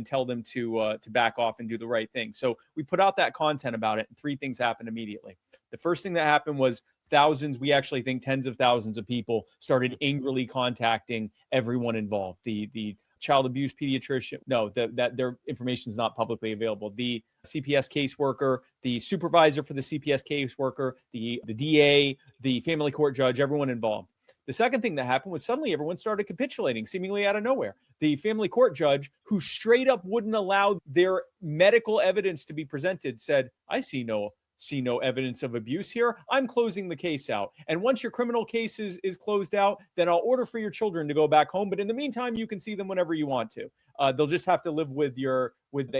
tell them to back off and do the right thing. So we put out that content about it, and 3 things happened immediately. The first thing that happened was thousands, we actually think tens of thousands of people started angrily contacting everyone involved. The child abuse pediatrician, that their information is not publicly available. The CPS caseworker, the supervisor for the CPS caseworker, the DA, the family court judge, everyone involved. The second thing that happened was suddenly everyone started capitulating, seemingly out of nowhere. The family court judge, who straight up wouldn't allow their medical evidence to be presented, said, "I see no evidence of abuse here. I'm closing the case out. And once your criminal case is closed out, then I'll order for your children to go back home. But in the meantime, you can see them whenever you want to. They'll just have to live with the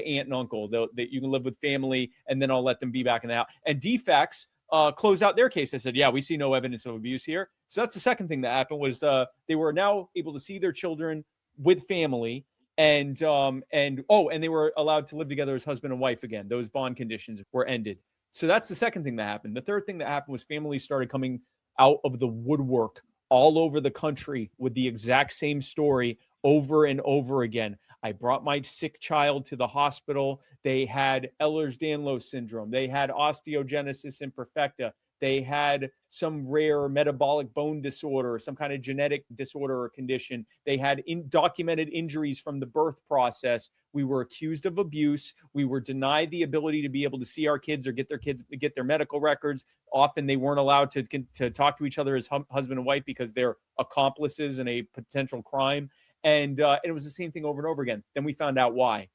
aunt and uncle. You can live with family, and then I'll let them be back in the house." And defects closed out their case. They said, "Yeah, we see no evidence of abuse here." So that's the second thing that happened was they were now able to see their children with family. And they were allowed to live together as husband and wife again. Those bond conditions were ended. So that's the second thing that happened. The third thing that happened was families started coming out of the woodwork all over the country with the exact same story over and over again. "I brought my sick child to the hospital. They had Ehlers-Danlos syndrome. They had osteogenesis imperfecta. They had some rare metabolic bone disorder, some kind of genetic disorder or condition. They had documented injuries from the birth process. We were accused of abuse. We were denied the ability to be able to see our kids or get their medical records. Often they weren't allowed to talk to each other as husband and wife because they're accomplices in a potential crime." And it was the same thing over and over again. Then we found out why.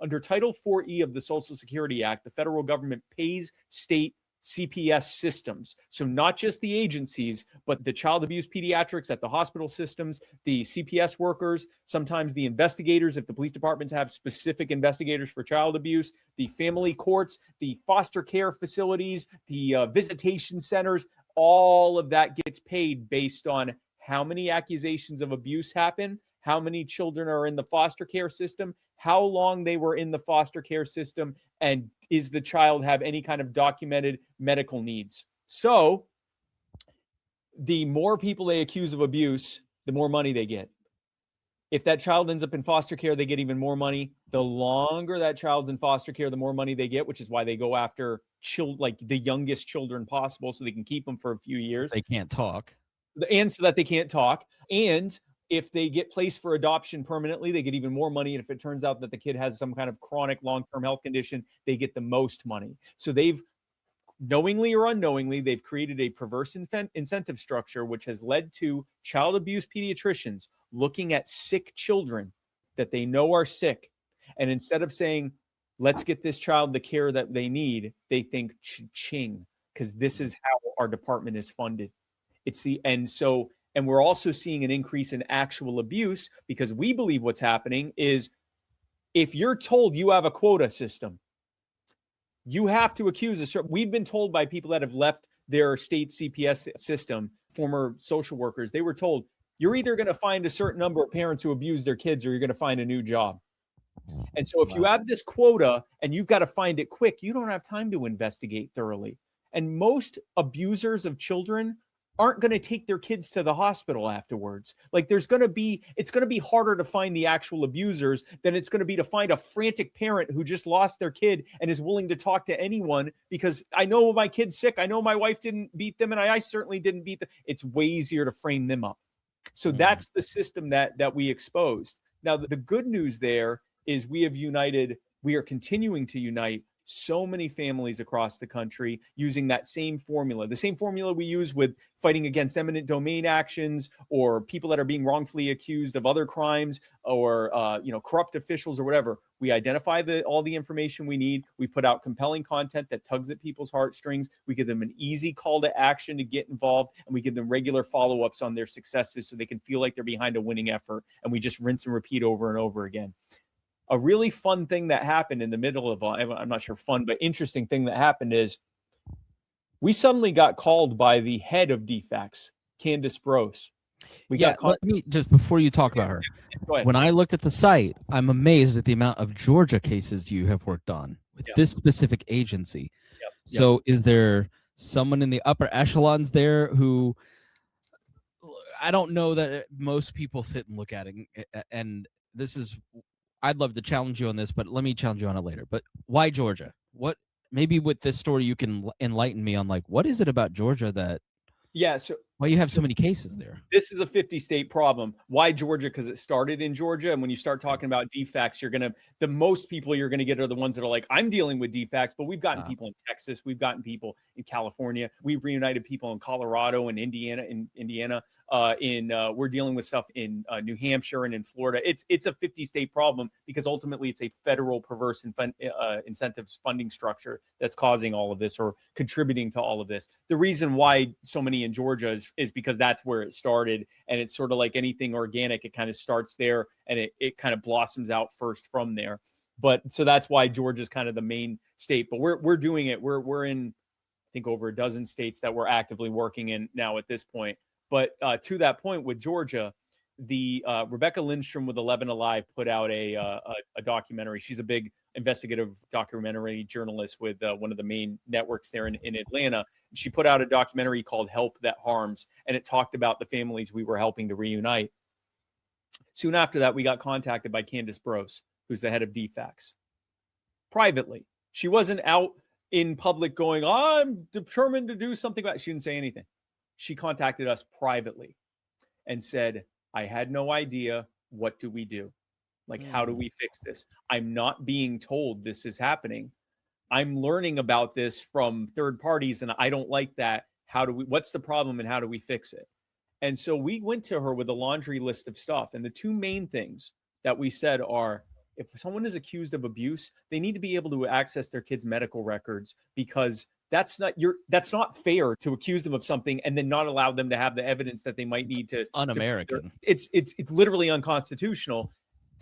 Under Title 4E of the Social Security Act, the federal government pays state CPS systems. So not just the agencies, but the child abuse pediatrics at the hospital systems, the CPS workers, sometimes the investigators, if the police departments have specific investigators for child abuse, the family courts, the foster care facilities, the visitation centers, all of that gets paid based on how many accusations of abuse happen, how many children are in the foster care system, how long they were in the foster care system, and is the child have any kind of documented medical needs. So the more people they accuse of abuse, the more money they get. If that child ends up in foster care, they get even more money. The longer that child's in foster care, the more money they get, which is why they go after like the youngest children possible so they can keep them for a few years. They can't talk. And so that they can't talk. And if they get placed for adoption permanently, they get even more money. And if it turns out that the kid has some kind of chronic long-term health condition, they get the most money. So they've, knowingly or unknowingly, they've created a perverse incentive structure, which has led to child abuse pediatricians looking at sick children that they know are sick. And instead of saying, "Let's get this child the care that they need," they think ching, because this is how our department is funded. And we're also seeing an increase in actual abuse, because we believe what's happening is if you're told you have a quota system, you have to accuse we've been told by people that have left their state CPS system former social workers, they were told, you're either going to find a certain number of parents who abuse their kids or you're going to find a new job. And so if you have this quota and you've got to find it quick, you don't have time to investigate thoroughly. And most abusers of children aren't going to take their kids to the hospital afterwards. Like it's going to be harder to find the actual abusers than it's going to be to find a frantic parent who just lost their kid and is willing to talk to anyone because I know my kid's sick. I know my wife didn't beat them and I certainly didn't beat them. It's way easier to frame them up. So that's the system that we exposed. Now, the good news there is we are continuing to unite so many families across the country using that same formula, the same formula we use with fighting against eminent domain actions or people that are being wrongfully accused of other crimes or, corrupt officials or whatever. We identify all the information we need. We put out compelling content that tugs at people's heartstrings. We give them an easy call to action to get involved, and we give them regular follow-ups on their successes so they can feel like they're behind a winning effort. And we just rinse and repeat over and over again. A really fun thing that happened in the middle of, I'm not sure fun, but interesting thing that happened is we suddenly got called by the head of DFACS, Candace Brose. Let me just, before you talk about her, when I looked at the site, I'm amazed at the amount of Georgia cases you have worked on with this specific agency. So is there someone in the upper echelons there who, I don't know that most people sit and look at it, and this is, I'd love to challenge you on this, but let me challenge you on it later. But why Georgia? What, maybe with this story you can enlighten me on, like, what is it about Georgia that why you have so many cases there? This is a 50-state problem. Why Georgia? Because it started in Georgia. And when you start talking about DFACS, the most people you're going to get are the ones that are like, I'm dealing with DFACS, but we've gotten people in Texas. We've gotten people in California. We've reunited people in Colorado and Indiana. We're dealing with stuff in New Hampshire and in Florida. It's a 50-state problem because ultimately it's a federal perverse incentives funding structure that's causing all of this or contributing to all of this. The reason why so many in Georgia is because that's where it started, and it's sort of like anything organic. It kind of starts there and it kind of blossoms out first from there. But so that's why Georgia's kind of the main state. But we're doing it. We're in, I think, over a dozen states that we're actively working in now at this point. But to that point with Georgia, the Rebecca Lindstrom with 11 Alive put out a documentary. She's a big investigative documentary journalist with one of the main networks there in Atlanta. She put out a documentary called Help That Harms, and it talked about the families we were helping to reunite. Soon after that, we got contacted by Candace Brose, who's the head of DFACS. Privately. She wasn't out in public going, I'm determined to do something about it. She didn't say anything. She contacted us privately and said, I had no idea. What do we do? Like, how do we fix this? I'm not being told this is happening. I'm learning about this from third parties, and I don't like that. What's the problem and how do we fix it? And so we went to her with a laundry list of stuff. And the two main things that we said are, if someone is accused of abuse, they need to be able to access their kids' medical records, because that's not fair to accuse them of something and then not allow them to have the evidence that they might need to. Un-American. It's literally unconstitutional.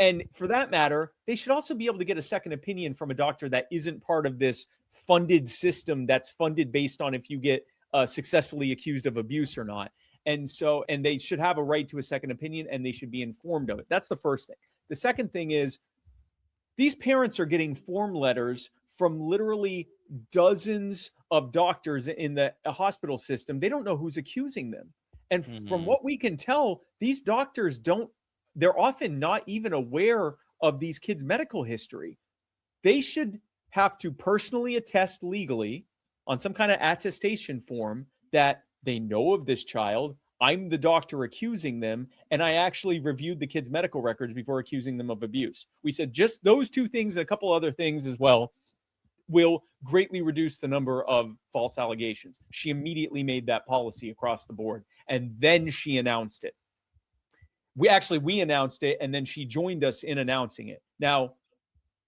And for that matter, they should also be able to get a second opinion from a doctor that isn't part of this funded system that's funded based on if you get successfully accused of abuse or not. And they should have a right to a second opinion, and they should be informed of it. That's the first thing. The second thing is, these parents are getting form letters from literally dozens of doctors in the hospital system. They don't know who's accusing them. And from what we can tell, these doctors they're often not even aware of these kids' medical history. They should have to personally attest legally on some kind of attestation form that they know of this child. I'm the doctor accusing them, and I actually reviewed the kids' medical records before accusing them of abuse. We said just those two things and a couple other things as well will greatly reduce the number of false allegations. She immediately made that policy across the board, and then she announced it. We announced it, and then she joined us in announcing it. Now,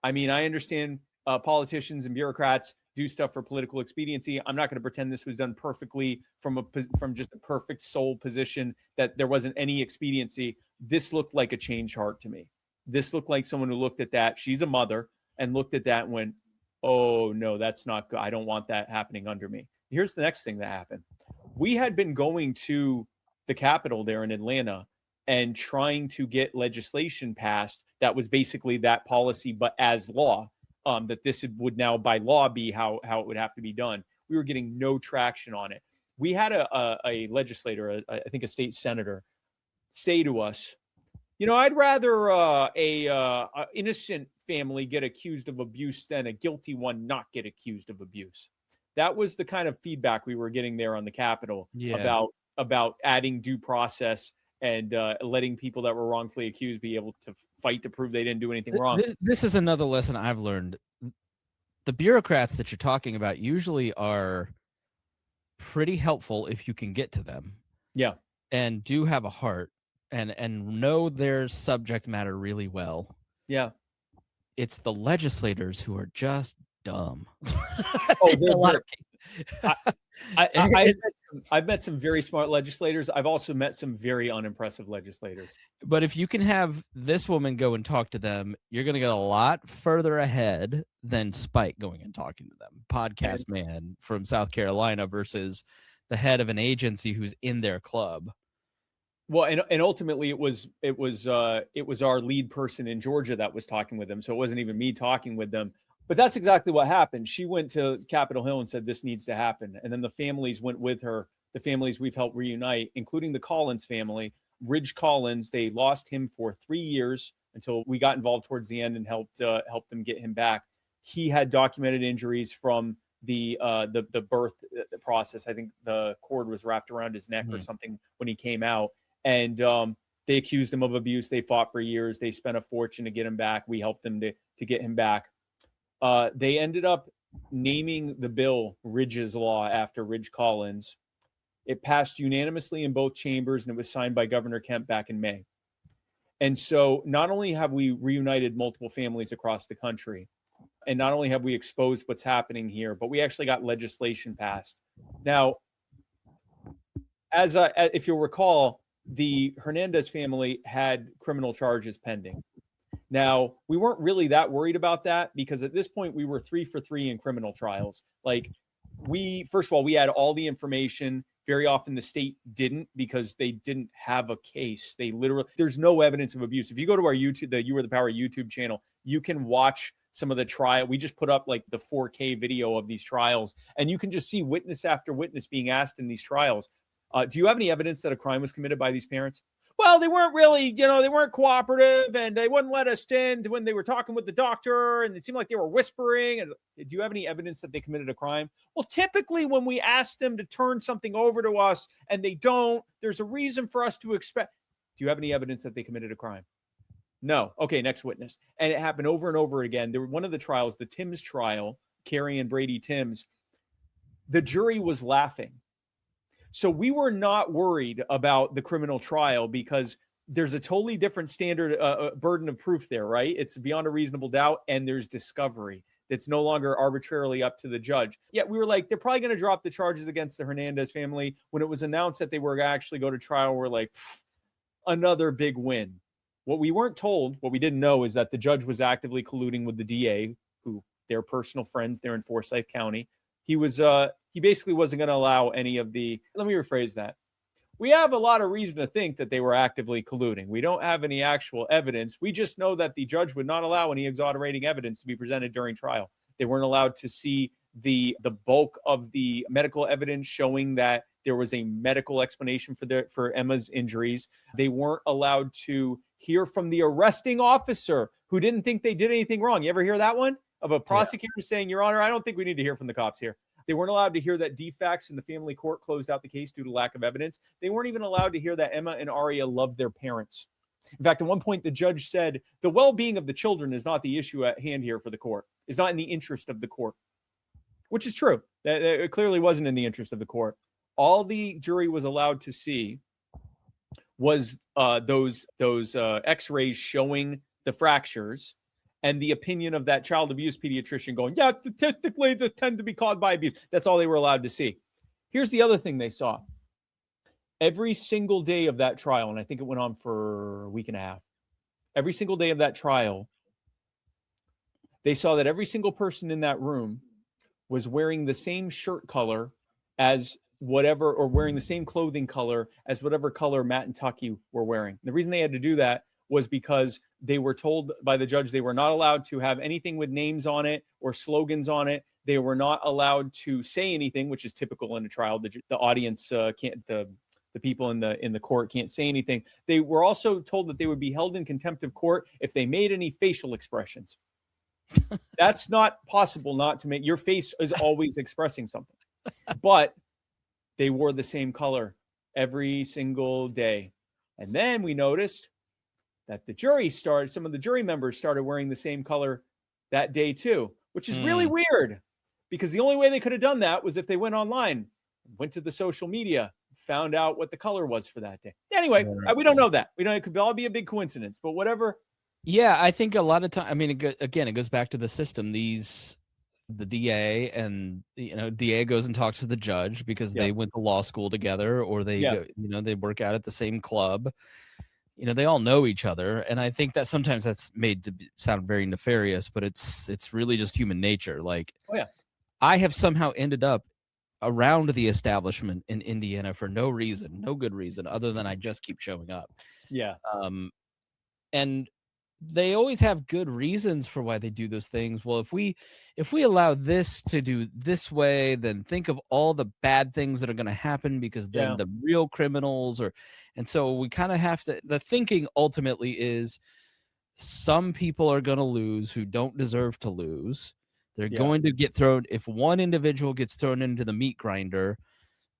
I mean, I understand politicians and bureaucrats do stuff for political expediency. I'm not going to pretend this was done perfectly from just a perfect sole position, that there wasn't any expediency. This looked like a change heart to me. This looked like someone who looked at that. She's a mother, and looked at that and went, oh, no, that's not good. I don't want that happening under me. Here's the next thing that happened. we had been going to the Capitol there in Atlanta and trying to get legislation passed that was basically that policy, but as law, that this would now by law be how it would have to be done. We were getting no traction on it. We had a legislator, I think a state senator, say to us, I'd rather a innocent family get accused of abuse than a guilty one not get accused of abuse. That was the kind of feedback we were getting there on the Capitol about adding due process and letting people that were wrongfully accused be able to fight to prove they didn't do anything wrong. This is another lesson I've learned. The bureaucrats that you're talking about usually are pretty helpful if you can get to them. Yeah. And do have a heart and know their subject matter really well. Yeah. It's the legislators who are just dumb. I've met some very smart legislators. I've also met some very unimpressive legislators. But if you can have this woman go and talk to them, you're going to get a lot further ahead than Spike going and talking to them. Podcast man from South Carolina versus the head of an agency who's in their club. Well, and ultimately it was our lead person in Georgia that was talking with them. So it wasn't even me talking with them. But that's exactly what happened. She went to Capitol Hill and said, this needs to happen. And then the families went with her, the families we've helped reunite, including the Collins family. Ridge Collins, they lost him for 3 years until we got involved towards the end and helped them get him back. He had documented injuries from the birth process. I think the cord was wrapped around his neck or something when he came out. And they accused him of abuse. They fought for years. They spent a fortune to get him back. We helped them to get him back. They ended up naming the bill Ridge's Law after Ridge Collins. It passed unanimously in both chambers, and it was signed by Governor Kemp back in May. And so not only have we reunited multiple families across the country, and not only have we exposed what's happening here, but we actually got legislation passed. Now, if you'll recall, the Hernandez family had criminal charges pending. Now, we weren't really that worried about that because at this point we were 3 for 3 in criminal trials. Like first of all, we had all the information. Very often the state didn't because they didn't have a case. There's no evidence of abuse. If you go to our YouTube, the You Are the Power YouTube channel, you can watch some of the trial. We just put up like the 4K video of these trials, and you can just see witness after witness being asked in these trials. Do you have any evidence that a crime was committed by these parents? Well, they weren't really, they weren't cooperative, and they wouldn't let us in when they were talking with the doctor, and it seemed like they were whispering. And do you have any evidence that they committed a crime? Well, typically when we ask them to turn something over to us and they don't, there's a reason for us to expect. Do you have any evidence that they committed a crime? No. Okay, next witness. And it happened over and over again. One of the trials, the Timms trial, Carrie and Brady Timms, the jury was laughing. So we were not worried about the criminal trial because there's a totally different standard burden of proof there, right? It's beyond a reasonable doubt, and there's discovery. It's no longer arbitrarily up to the judge. Yet we were like, they're probably going to drop the charges against the Hernandez family. When it was announced that they were actually go to trial, we're like, another big win. What we weren't told, what we didn't know, is that the judge was actively colluding with the DA, who they're personal friends there in Forsyth County. He basically wasn't going to allow any of let me rephrase that. We have a lot of reason to think that they were actively colluding. We don't have any actual evidence. We just know that the judge would not allow any exonerating evidence to be presented during trial. They weren't allowed to see the bulk of the medical evidence showing that there was a medical explanation for Emma's injuries. They weren't allowed to hear from the arresting officer who didn't think they did anything wrong. You ever hear that one? Of a prosecutor saying, Your Honor, I don't think we need to hear from the cops here. They weren't allowed to hear that defects in the family court closed out the case due to lack of evidence. They weren't even allowed to hear that Emma and Aria loved their parents. In fact, at one point, the judge said, the well-being of the children is not the issue at hand here for the court. It's not in the interest of the court, which is true. It clearly wasn't in the interest of the court. All the jury was allowed to see was those x-rays showing the fractures and the opinion of that child abuse pediatrician going, yeah, statistically, this tend to be caused by abuse. That's all they were allowed to see. Here's the other thing they saw. Every single day of that trial, and I think it went on for a week and a half, every single day of that trial, they saw that every single person in that room was wearing the same shirt color as whatever, or wearing the same clothing color as whatever color Matt and Tucky were wearing. The reason they had to do that was because they were told by the judge they were not allowed to have anything with names on it or slogans on it. They were not allowed to say anything, which is typical in a trial. The audience can't, the people in the court can't say anything. They were also told that they would be held in contempt of court if they made any facial expressions. That's not possible not to make. Your face is always expressing something. But they wore the same color every single day. And then we noticed that some of the jury members started wearing the same color that day too, which is really weird, because the only way they could have done that was if they went online, went to the social media, found out what the color was for that day. Anyway, we don't know that. We know it could all be a big coincidence, but whatever. Yeah, I think a lot of time, I mean, it goes back to the system. The DA and, DA goes and talks to the judge because they went to law school together, or they, they work out at the same club. They all know each other. And I think that sometimes that's made to sound very nefarious, but it's really just human nature. Like, I have somehow ended up around the establishment in Indiana for no good reason, other than I just keep showing up. Yeah. And they always have good reasons for why they do those things. Well, if we allow this to do this way, then think of all the bad things that are going to happen, because then the real criminals and so we kind of have to, the thinking ultimately is some people are going to lose who don't deserve to lose. They're going to get thrown. If one individual gets thrown into the meat grinder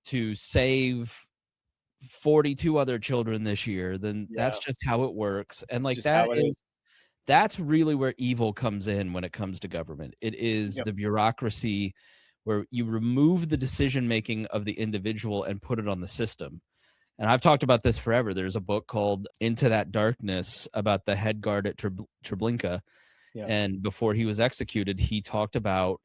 to save 42 other children this year, then that's just how it works. And like that's really where evil comes in when it comes to government. It is the bureaucracy where you remove the decision-making of the individual and put it on the system. And I've talked about this forever. There's a book called Into That Darkness about the head guard at Treblinka. Yeah. And before he was executed, he talked about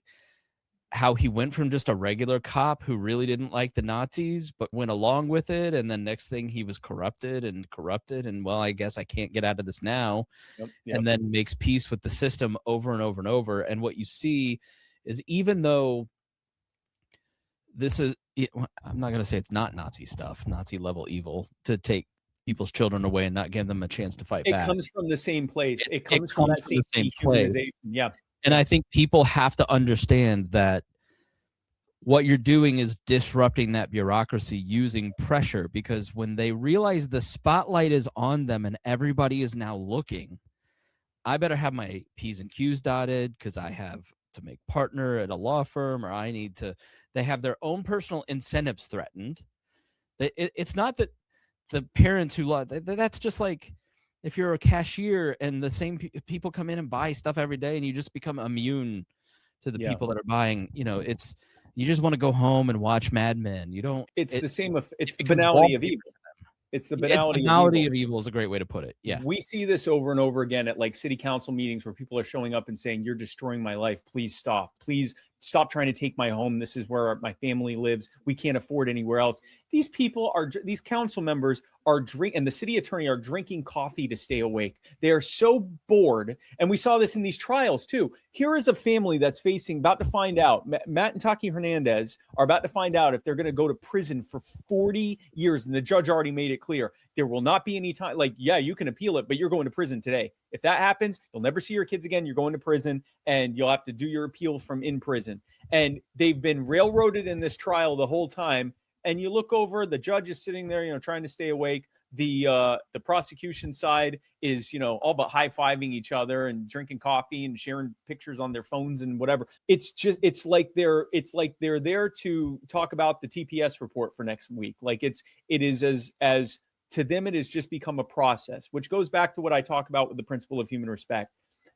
how he went from just a regular cop who really didn't like the Nazis, but went along with it. And then next thing he was corrupted. And well, I guess I can't get out of this now. And then makes peace with the system over and over and over. And what you see is, even though this is, I'm not going to say it's not Nazi stuff, Nazi level evil, to take people's children away and not give them a chance to fight back. It comes from the same place. It comes from that same place. Yeah. And I think people have to understand that what you're doing is disrupting that bureaucracy using pressure, because when they realize the spotlight is on them and everybody is now looking, I better have my P's and Q's dotted because I have to make partner at a law firm, or they have their own personal incentives threatened. It's not that the parents who that's just like, if you're a cashier and the same people come in and buy stuff every day and you just become immune to the people that are buying, you just want to go home and watch Mad Men. It's the banality of evil. It's the banality of evil is a great way to put it. Yeah. We see this over and over again at like city council meetings where people are showing up and saying, "You're destroying my life. Please stop. Please stop trying to take my home. This is where my family lives. We can't afford anywhere else." These council members and the city attorney are drinking coffee to stay awake. They are so bored. And we saw this in these trials too. Here is a family that's about to find out. Matt and Taki Hernandez are about to find out if they're going to go to prison for 40 years. And the judge already made it clear. There will not be any time. Like, yeah, you can appeal it, but you're going to prison today. If that happens, you'll never see your kids again. You're going to prison, and you'll have to do your appeal from in prison. And they've been railroaded in this trial the whole time. And you look over, the judge is sitting there, trying to stay awake. The prosecution side is, all but high-fiving each other and drinking coffee and sharing pictures on their phones and whatever. It's like they're there to talk about the TPS report for next week. Like it is as to them, it has just become a process, which goes back to what I talk about with the principle of human respect.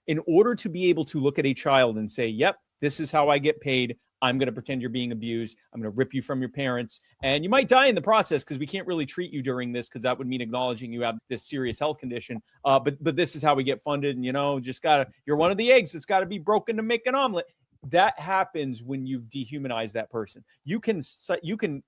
In order to be able to look at a child and say, "Yep, this is how I get paid. I'm going to pretend you're being abused. I'm going to rip you from your parents. And you might die in the process because we can't really treat you during this, because that would mean acknowledging you have this serious health condition. But this is how we get funded. And, you're one of the eggs that's got to be broken to make an omelet." That happens when you've dehumanized that person. You can,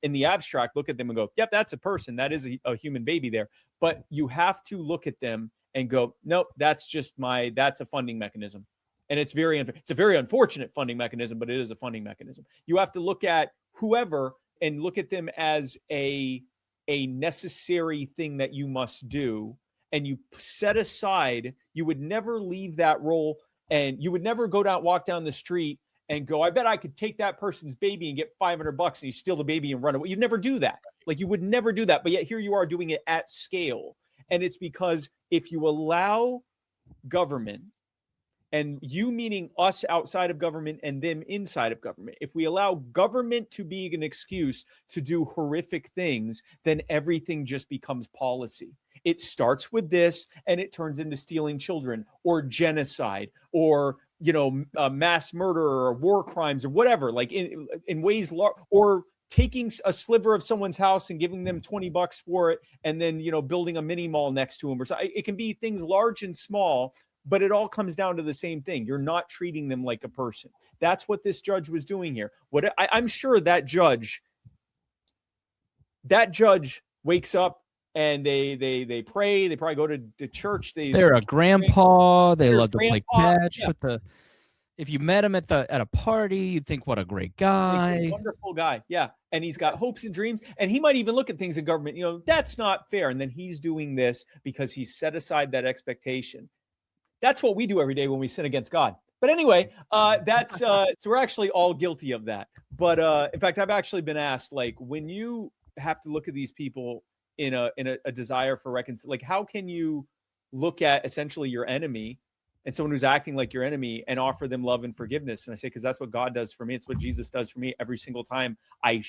in the abstract, look at them and go, "Yep, that's a person. That is a human baby there." But you have to look at them and go, "Nope, that's a funding mechanism." And it's a very unfortunate funding mechanism, but it is a funding mechanism. You have to look at whoever and look at them as a necessary thing that you must do, and you set aside, you would never leave that role, and you would never walk down the street and go, I bet I could take that person's baby and get $500 and you steal the baby and run away. You'd never do that. Like, you would never do that. But yet here you are doing it at scale. And it's because if you allow government, and you meaning us outside of government and them inside of government, if we allow government to be an excuse to do horrific things, then everything just becomes policy. It starts with this and it turns into stealing children or genocide or, mass murder or war crimes or whatever, like in ways, or taking a sliver of someone's house and giving them $20 for it, and then, building a mini mall next to them, or so. It can be things large and small, but it all comes down to the same thing. You're not treating them like a person. That's what this judge was doing here. I'm sure that judge wakes up and they pray. They probably go to church. They're a grandpa. They love to play catch yeah. with the. If you met him at a party, you'd think, what a great guy. Wonderful guy. Yeah. And he's got hopes and dreams. And he might even look at things in government, that's not fair. And then he's doing this because he's set aside that expectation. That's what we do every day when we sin against God. But anyway, that's so we're actually all guilty of that. But in fact, I've actually been asked, like, when you have to look at these people in a desire for reconciliation, like, how can you look at essentially your enemy and someone who's acting like your enemy and offer them love and forgiveness? And I say, because that's what God does for me. It's what Jesus does for me every single time I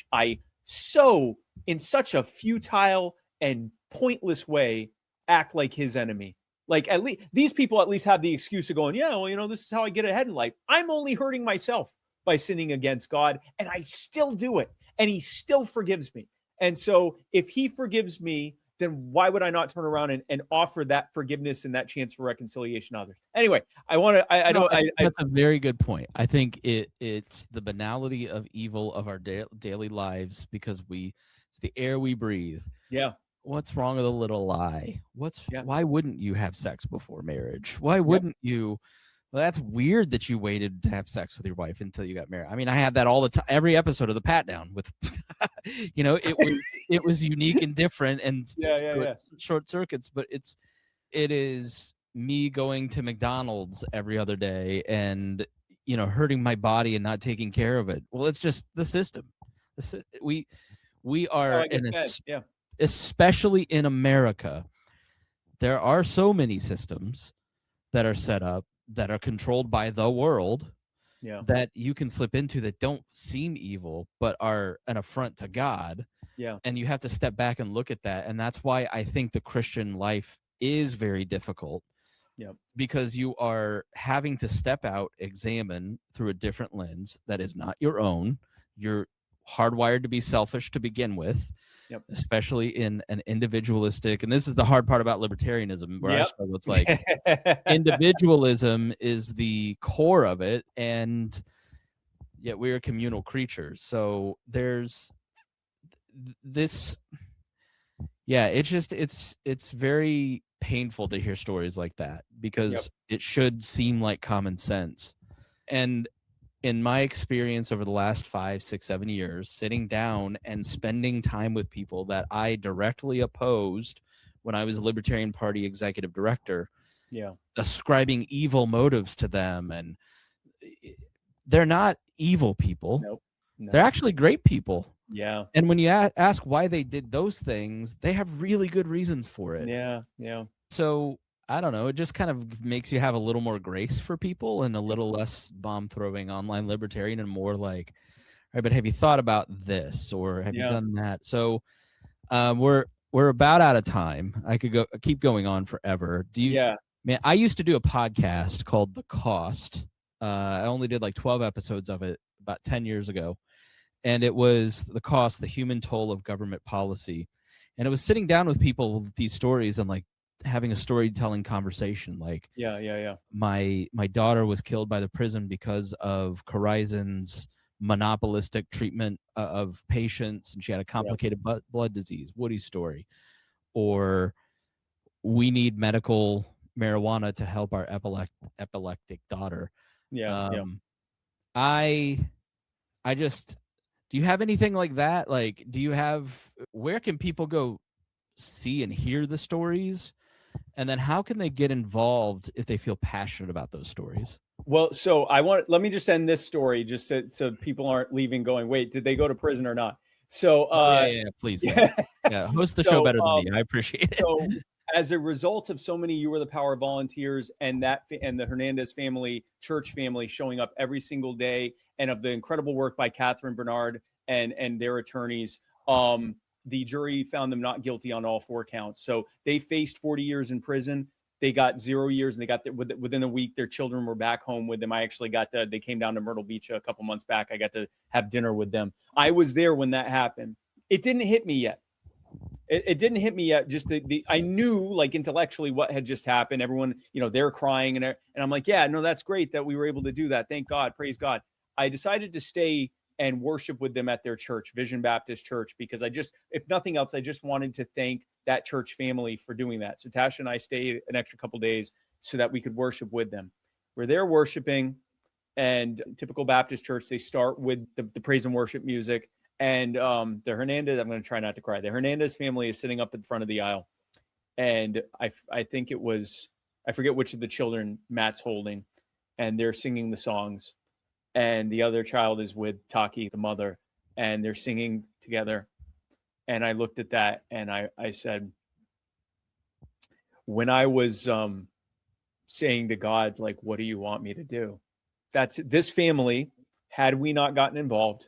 so in such a futile and pointless way act like his enemy. Like, at least these people at least have the excuse of going, yeah, well, this is how I get ahead in life. I'm only hurting myself by sinning against God, and I still do it, and he still forgives me. And so if he forgives me, then why would I not turn around and offer that forgiveness and that chance for reconciliation to others? Anyway, that's a very good point. I think it's the banality of evil of our daily lives, because it's the air we breathe. Yeah. What's wrong with a little lie? Why wouldn't you have sex before marriage? Why wouldn't you? Well, that's weird that you waited to have sex with your wife until you got married. I mean, I had that all the time. Every episode of the Pat Down with, it was unique and different, and short circuits. But it is me going to McDonald's every other day and hurting my body and not taking care of it. Well, it's just the system. We are especially in America, there are so many systems that are set up that are controlled by the world that you can slip into that don't seem evil but are an affront to God. Yeah. And you have to step back and look at that. And that's why I think the Christian life is very difficult. Yeah. Because you are having to step out, examine through a different lens that is not your own. You're hardwired to be selfish to begin with. Yep. Especially in an individualistic, and this is the hard part about libertarianism, where I struggle. It's like individualism is the core of it, and yet we're communal creatures. So there's this, it's very painful to hear stories like that, because it should seem like common sense. And in my experience over the last 5, 6, 7 years, sitting down and spending time with people that I directly opposed when I was Libertarian Party executive director, ascribing evil motives to them, and they're not evil people. Nope. No. They're actually great people. Yeah. And when you ask why they did those things, they have really good reasons for it. Yeah. Yeah. So I don't know. It just kind of makes you have a little more grace for people and a little less bomb-throwing online libertarian, and more like, all right, but have you thought about this, or have you done that? So we're about out of time. I could keep going on forever. Man, I used to do a podcast called The Cost. I only did like 12 episodes of it about 10 years ago. And it was The Cost, the human toll of government policy. And it was sitting down with people with these stories and like having a storytelling conversation. Like, my daughter was killed by the prison because of Corizon's monopolistic treatment of patients, and she had a complicated blood disease. Woody's story. Or we need medical marijuana to help our epileptic daughter. I I just, Do you have anything like that? Like, where can people go see and hear the stories? And then how can they get involved if they feel passionate about those stories? Well, so let me just end this story just so people aren't leaving going, wait, did they go to prison or not? So, yeah, please. Yeah, host the show better than me. I appreciate it. So as a result of so many You Are the Power volunteers and the Hernandez family, church family showing up every single day, and of the incredible work by Catherine Bernard and their attorneys, the jury found them not guilty on all 4 counts. So they faced 40 years in prison. They got 0 years, and they got within a week, their children were back home with them. I actually they came down to Myrtle Beach a couple months back. I got to have dinner with them. I was there when that happened. It didn't hit me yet. It didn't hit me yet. Just I knew, like, intellectually what had just happened. Everyone, they're crying, and I'm like, yeah, no, that's great that we were able to do that. Thank God, praise God. I decided to stay and worship with them at their church, Vision Baptist Church, because if nothing else, I just wanted to thank that church family for doing that. So Tasha and I stayed an extra couple days so that we could worship with them. We're there worshiping, and typical Baptist church, they start with the praise and worship music. And the Hernandez, I'm going to try not to cry. The Hernandez family is sitting up in front of the aisle. And I think it was, I forget which of the children Matt's holding, and they're singing the songs. And the other child is with Taki, the mother, and they're singing together. And I looked at that and I said, when I was saying to God, like, what do you want me to do? This family, had we not gotten involved,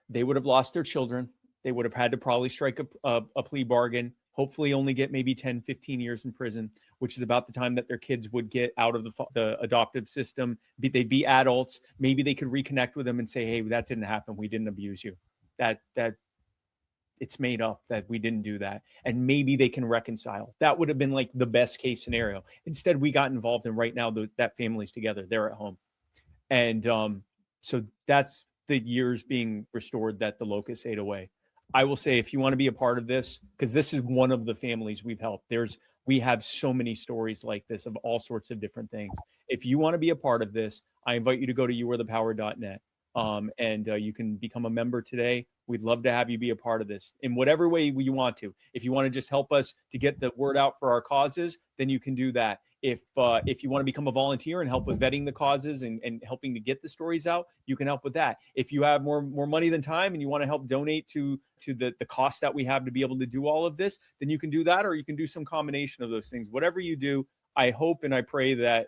they would have lost their children. They would have had to probably strike a plea bargain, hopefully only get maybe 10, 15 years in prison, which is about the time that their kids would get out of the adoptive system. They'd be adults. Maybe they could reconnect with them and say, hey, that didn't happen. We didn't abuse you. That it's made up, that we didn't do that. And maybe they can reconcile. That would have been like the best case scenario. Instead, we got involved, and right now that family's together. They're at home. And so that's the years being restored that the locusts ate away. I will say, if you want to be a part of this, because this is one of the families we've helped, we have so many stories like this of all sorts of different things. If you want to be a part of this, I invite you to go to youarethepower.net. And you can become a member today. We'd love to have you be a part of this in whatever way you want to. If you want to just help us to get the word out for our causes, then you can do that. If you want to become a volunteer and help with vetting the causes and helping to get the stories out, you can help with that. If you have more money than time and you want to help donate to the cost that we have to be able to do all of this, then you can do that, or you can do some combination of those things. Whatever you do, I hope and I pray that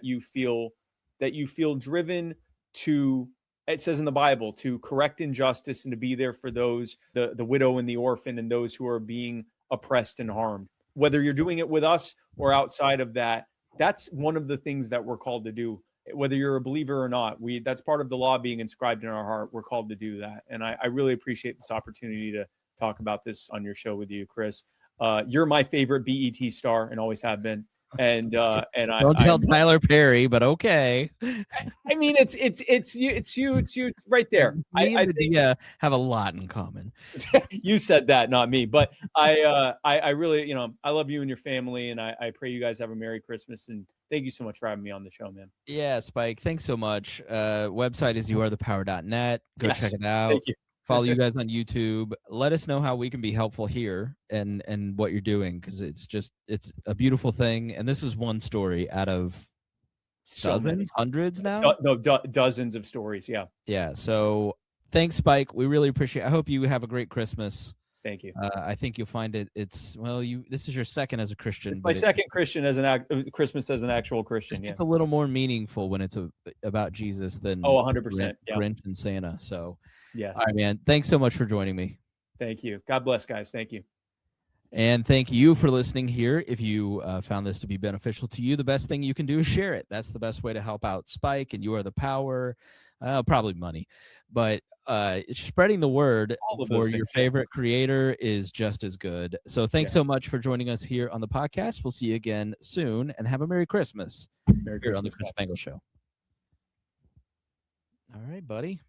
you feel driven to, it says in the Bible, to correct injustice and to be there for those, the widow and the orphan and those who are being oppressed and harmed. Whether you're doing it with us or outside of that, that's one of the things that we're called to do. Whether you're a believer or not, that's part of the law being inscribed in our heart. We're called to do that. And I really appreciate this opportunity to talk about this on your show with you, Chris. You're my favorite BET star and always have been. And don't tell Tyler Perry, but okay. I mean, it's you right there. Me and Dia have a lot in common. You said that, not me. But I really, I love you and your family, and I pray you guys have a Merry Christmas. And thank you so much for having me on the show, man. Yeah, Spike, thanks so much. Website is youarethepower.net. Go check it out. Thank you. Follow you guys on YouTube. Let us know how we can be helpful here and what you're doing, because it's a beautiful thing. And this is one story out of dozens, hundreds now? Dozens of stories, yeah. Yeah, so thanks, Spike. We really appreciate it. I hope you have a great Christmas. Thank you. I think you'll find this is your second as a Christian. It's my second Christian Christmas as an actual Christian. It's a little more meaningful when it's about Jesus than 100%. Grinch and Santa. So yes. All right, man. Thanks so much for joining me. Thank you. God bless, guys. Thank you. And thank you for listening here. If you found this to be beneficial to you, the best thing you can do is share it. That's the best way to help out Spike and You Are the Power. Probably money, but spreading the word for your favorite creator is just as good. So thanks so much for joining us here on the podcast. We'll see you again soon, and have a Merry Christmas. Merry Christmas on the Chris Spangle Show. All right, buddy.